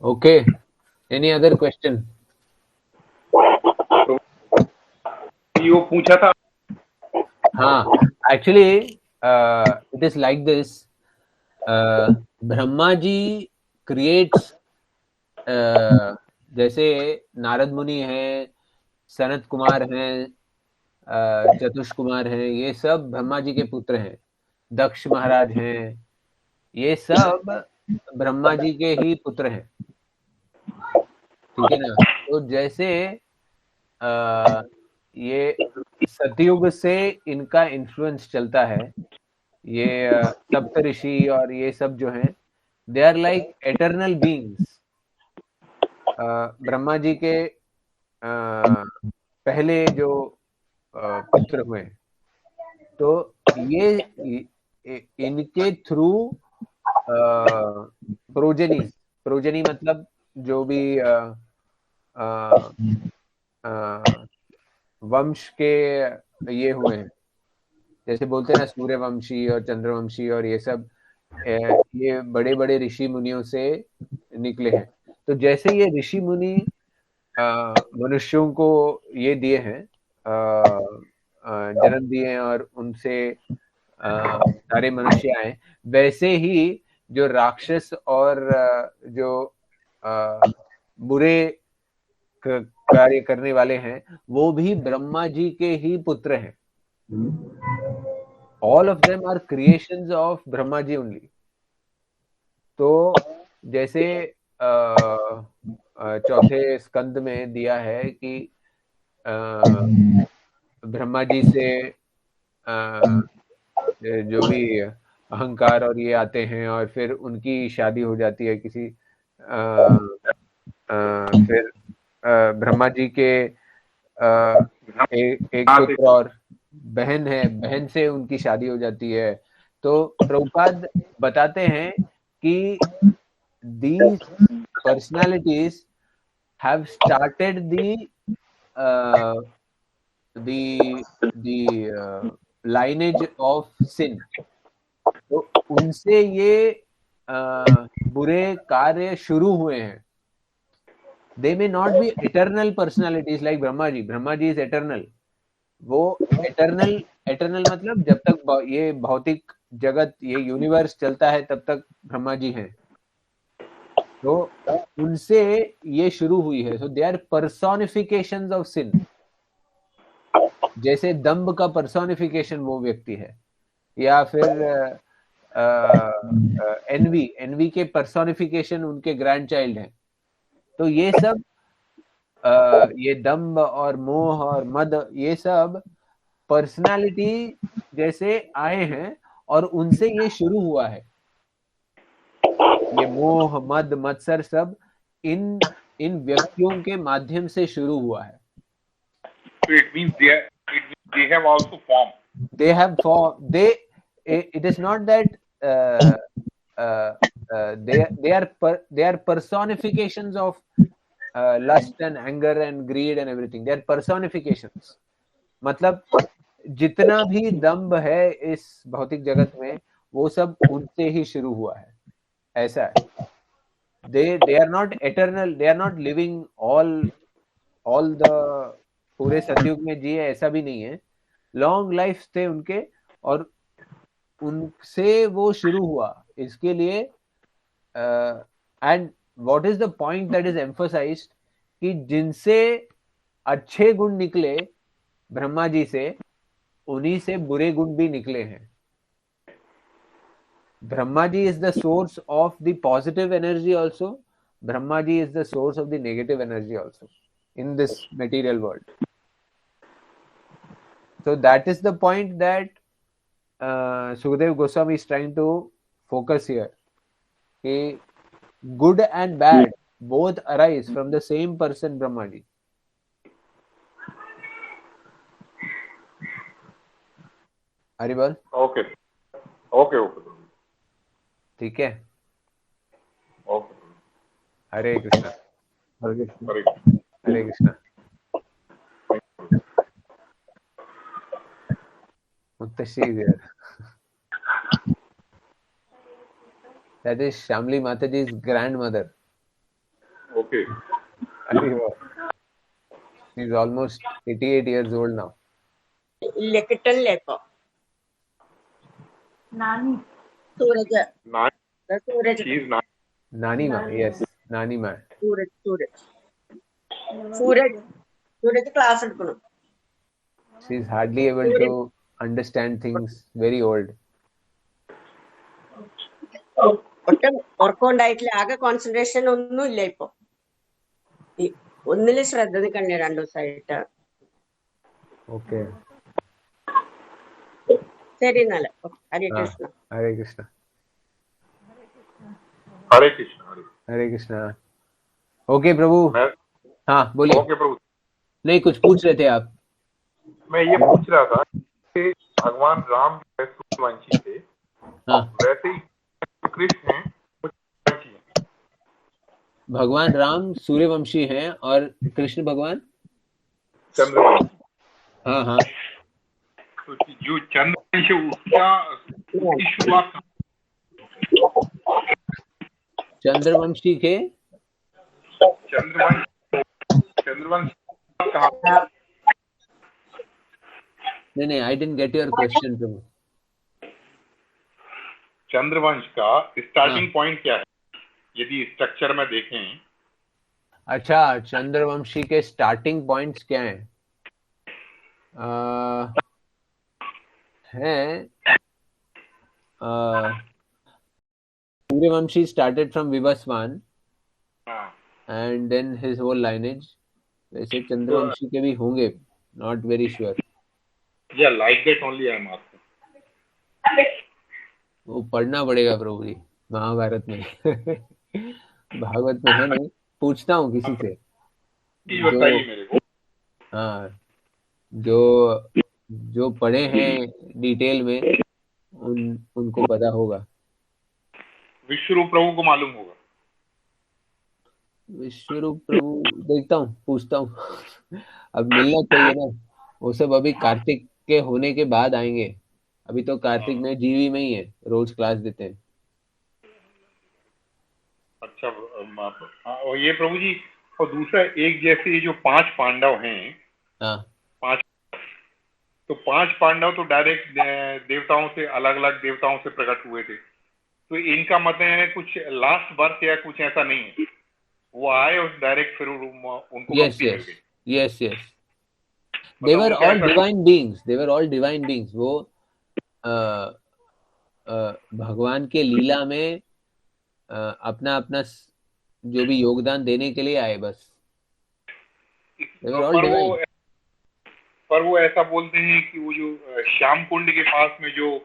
Okay. Any other question? ये पूछा था। हाँ, actually it is like this. Brahma ji creates जैसे नारद मुनि हैं, सनत कुमार हैं, चतुष कुमार हैं, ये सब ब्रह्मा जी के पुत्र हैं। दक्ष महाराज हैं, ये सब ब्रह्मा जी के ही पुत्र हैं। ठीक है ना? तो जैसे ये सतयुग से इनका इन्फ्लुएंस चलता है, ये सप्त ऋषि और ये सब जो हैं, they are like eternal beings. Brahma ji के पहले जो पुत्र हुए, तो ये इनके थ्रू प्रोजेनी मतलब जो भी वंश के ये हुए हैं, जैसे बोलते हैं ना सूर्यवंशी और चंद्रवंशी और ये सब, ये बड़े बड़े ऋषि मुनियों से निकले हैं। तो जैसे ये ऋषि मुनि मनुष्यों को ये दिए हैं, जन्म दिए हैं और उनसे सारे मनुष्य आए, वैसे ही जो राक्षस और जो बुरे कार्य करने वाले हैं, वो भी ब्रह्मा जी के ही पुत्र हैं। All of them are creations of Brahma ji only. तो जैसे चौथे स्कंद में दिया है कि ब्रह्मा जी से जो भी अहंकार और ये आते हैं और फिर उनकी शादी हो जाती है किसी फिर ब्रह्मा जी के एक पुत्र और बहन है, बहन से उनकी शादी हो जाती है। तो प्रभुपाद बताते हैं कि these personalities have started the lineage of sin. तो उनसे ये बुरे कार्य शुरू हुए हैं। They may not be eternal personalities like Brahma ji. Brahma ji is eternal। वो eternal मतलब जब तक ये भौतिक जगत, ये यूनिवर्स चलता है, तब तक ब्रह्मा जी हैं। तो उनसे ये शुरू हुई है। So they are personifications of sin। जैसे दंभ का पर्सोनिफिकेशन वो व्यक्ति है, या फिर एनवी के पर्सोनिफिकेशन उनके ग्रैंड चाइल्ड हैं। तो ये सब ये दंभ और मोह और मद, ये सब पर्सनालिटी जैसे आए हैं और उनसे ये शुरू हुआ है। ये मोह मद मत्सर सब इन इन व्यक्तियों के माध्यम से शुरू हुआ है। So it means they have also formed. They have it is not that they are personifications of lust and anger and greed and everything. They are personifications. मतलब जितना भी दंभ है इस भौतिक जगत में वो सब उनसे ही शुरू हुआ है, ऐसा है। they are not eternal, they are not living all the पूरे सतयुग में जिए, ऐसा भी नहीं है। लॉन्ग लाइफ थे उनके और उनसे वो शुरू हुआ। इसके लिए and what is the point that is emphasized कि जिनसे अच्छे गुण निकले ब्रह्मा जी से, उन्हीं से बुरे गुण भी निकले हैं। Brahma ji is the source of the positive energy also. Brahma ji is the source of the negative energy also in this material world. So that is the point that Sukadev Goswami is trying to focus here. कि good and bad both arise from the same person, Brahma ji. Haribol? Okay. Okay. ठीक है, Okay. Hare Krishna. Hare Krishna. Hare Hare Krishna. Muttashi is here. That is Shamli Mataji's grandmother. Okay. She is almost 88 years old now. ಲೆಕ್ಕಟಲ್ ಲೆಕ್ಕ नानी सूरज Nani. Suraj She is Nani. Nani ma, yes, Nani ma. Suraj Suraj Suraj Suraj class എടുക്കണം. She is hardly able to understand things, very old. ഒട്ടും ഉറക്കം ഉണ്ടായിട്ടില്ല, ആകെ concentration ഒന്നും ഇല്ല ഇപ്പൊ. ഒന്നിലും ശ്രദ്ധ നിൽക്കണ്ടേ 2 ദിവസമായിട്ട്. Okay. ശരി എന്നാല്. ഹരേ Krishna. Hare Krishna. Hare Krishna. Hare Krishna. Okay प्रभु। मैं हाँ बोलिए। Okay प्रभु, नहीं, कुछ पूछ रहे थे आप। मैं ये पूछ रहा था कि भगवान राम जो है सूर्यवंशी थे, हाँ, वैसे ही कृष्ण हैं वो चंद्रवंशी हैं। भगवान राम सूर्यवंशी हैं और कृष्ण भगवान चंद्रवंशी। हाँ हाँ तो जो चंद्रवंश उसकी शुरुआत चंद्रवंशी के चंद्रवंश कहाँ? नहीं, I didn't get your question Prabhu. Chandravansh का स्टार्टिंग पॉइंट क्या है यदि स्ट्रक्चर में देखें? अच्छा, चंद्रवंशी के स्टार्टिंग पॉइंट्स क्या हैं? Suryavanshi started from Vivaswan and then his whole lineage. वैसे चंद्रवंशी के भी होंगे, not very sure. Yeah, like that only I am asking. वो पढ़ना पड़ेगा प्रभु जी महाभारत में। भागवत में है नहीं, पूछता हूँ किसी से बताइए मेरे को। हाँ, जो पढ़े हैं डिटेल में उनको पता होगा। विश्वरूप प्रभु को मालूम होगा। विश्वरूप प्रभु देखता हूँ, पूछता हूँ। अब मिलना चाहिए ना, वो सब अभी कार्तिक के होने के बाद आएंगे। अभी तो कार्तिक में जीवी में ही है, रोज क्लास देते हैं। अच्छा, और ये प्रभु जी, और दूसरा एक जैसे ये जो 5 पांडव हैं, हाँ, 5 तो 5 पांडव तो डायरेक्ट देवताओं से, अलग अलग देवताओं से प्रकट हुए थे, तो इनका मतलब है कुछ लास्ट बर्थ या कुछ ऐसा नहीं है, वो आए और डायरेक्ट फिर उनको yes they were all divine beings. वो भगवान के लीला में अपना अपना जो भी योगदान देने के लिए आए, बस they were all पर वो divine. पर वो ऐसा बोलते हैं कि वो जो श्याम कुंड के पास में जो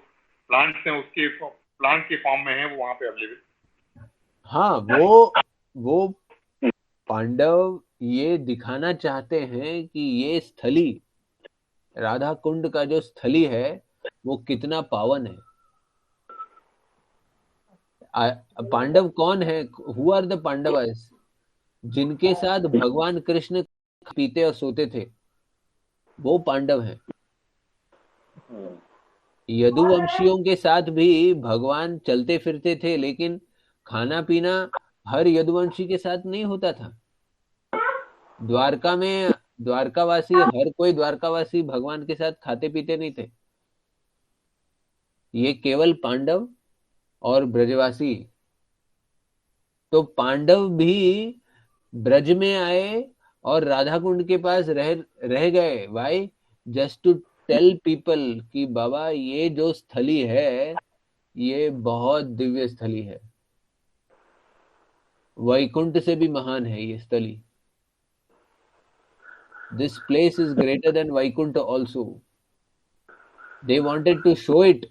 प्लांट्स हैं उसके प्लांट के फॉर्म में है वो वहां पे अवेलेबल। हाँ, वो पांडव ये दिखाना चाहते हैं कि ये स्थली, राधा कुंड का जो स्थली है वो कितना पावन है। पांडव कौन है? Who are the Pandavas? जिनके साथ भगवान कृष्ण पीते और सोते थे, वो पांडव हैं। यदुवंशियों के साथ भी भगवान चलते फिरते थे, लेकिन खाना पीना हर यदुवंशी के साथ नहीं होता था। द्वारका में द्वारकावासी, हर कोई द्वारकावासी भगवान के साथ खाते पीते नहीं थे। ये केवल पांडव और ब्रजवासी। तो पांडव भी ब्रज में आए और राधा कुंड के पास रह गए। Why? Just to tell people कि बाबा ये जो स्थली है ये बहुत दिव्य स्थली है, वैकुंठ से भी महान है ये स्थली। This place is greater than Vaikuntha also. They wanted to show it.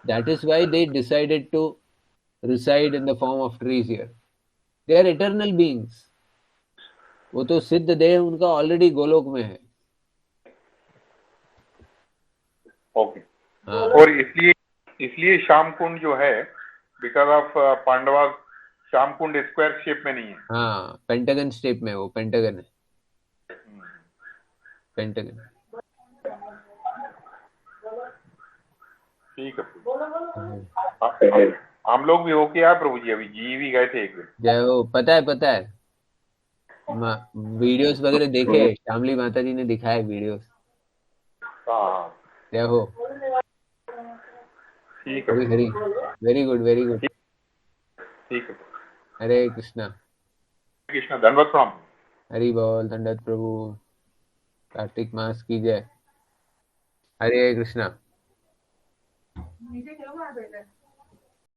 That is why they decided to reside in the form of trees here. They are eternal beings. वो तो सिद्ध देह उनका ऑलरेडी गोलोक में है। ओके। हाँ, और इसलिए श्याम कुंड जो है, because of Pandava, Shyam Kund square shape में नहीं है। हाँ, पेंटागन शेप में, वो पेंटागन है, पेंटागन। ठीक है। हम लोग भी होके आए प्रभु जी, अभी जी भी गए थे एक दिन। जय हो। पता है वीडियोस वगैरह देखे, श्यामली माता जी ने दिखाए वीडियोस। हाँ, जय हो। ठीक है। Hari Hari, very good, very good. ठीक है। हरे कृष्णा। कृष्ण, धन्यवाद प्रणाम। हरि बोल, दंडवत प्रभु। कार्तिक मास की जय। हरे कृष्णा। नीचे चलो, वहाँ पे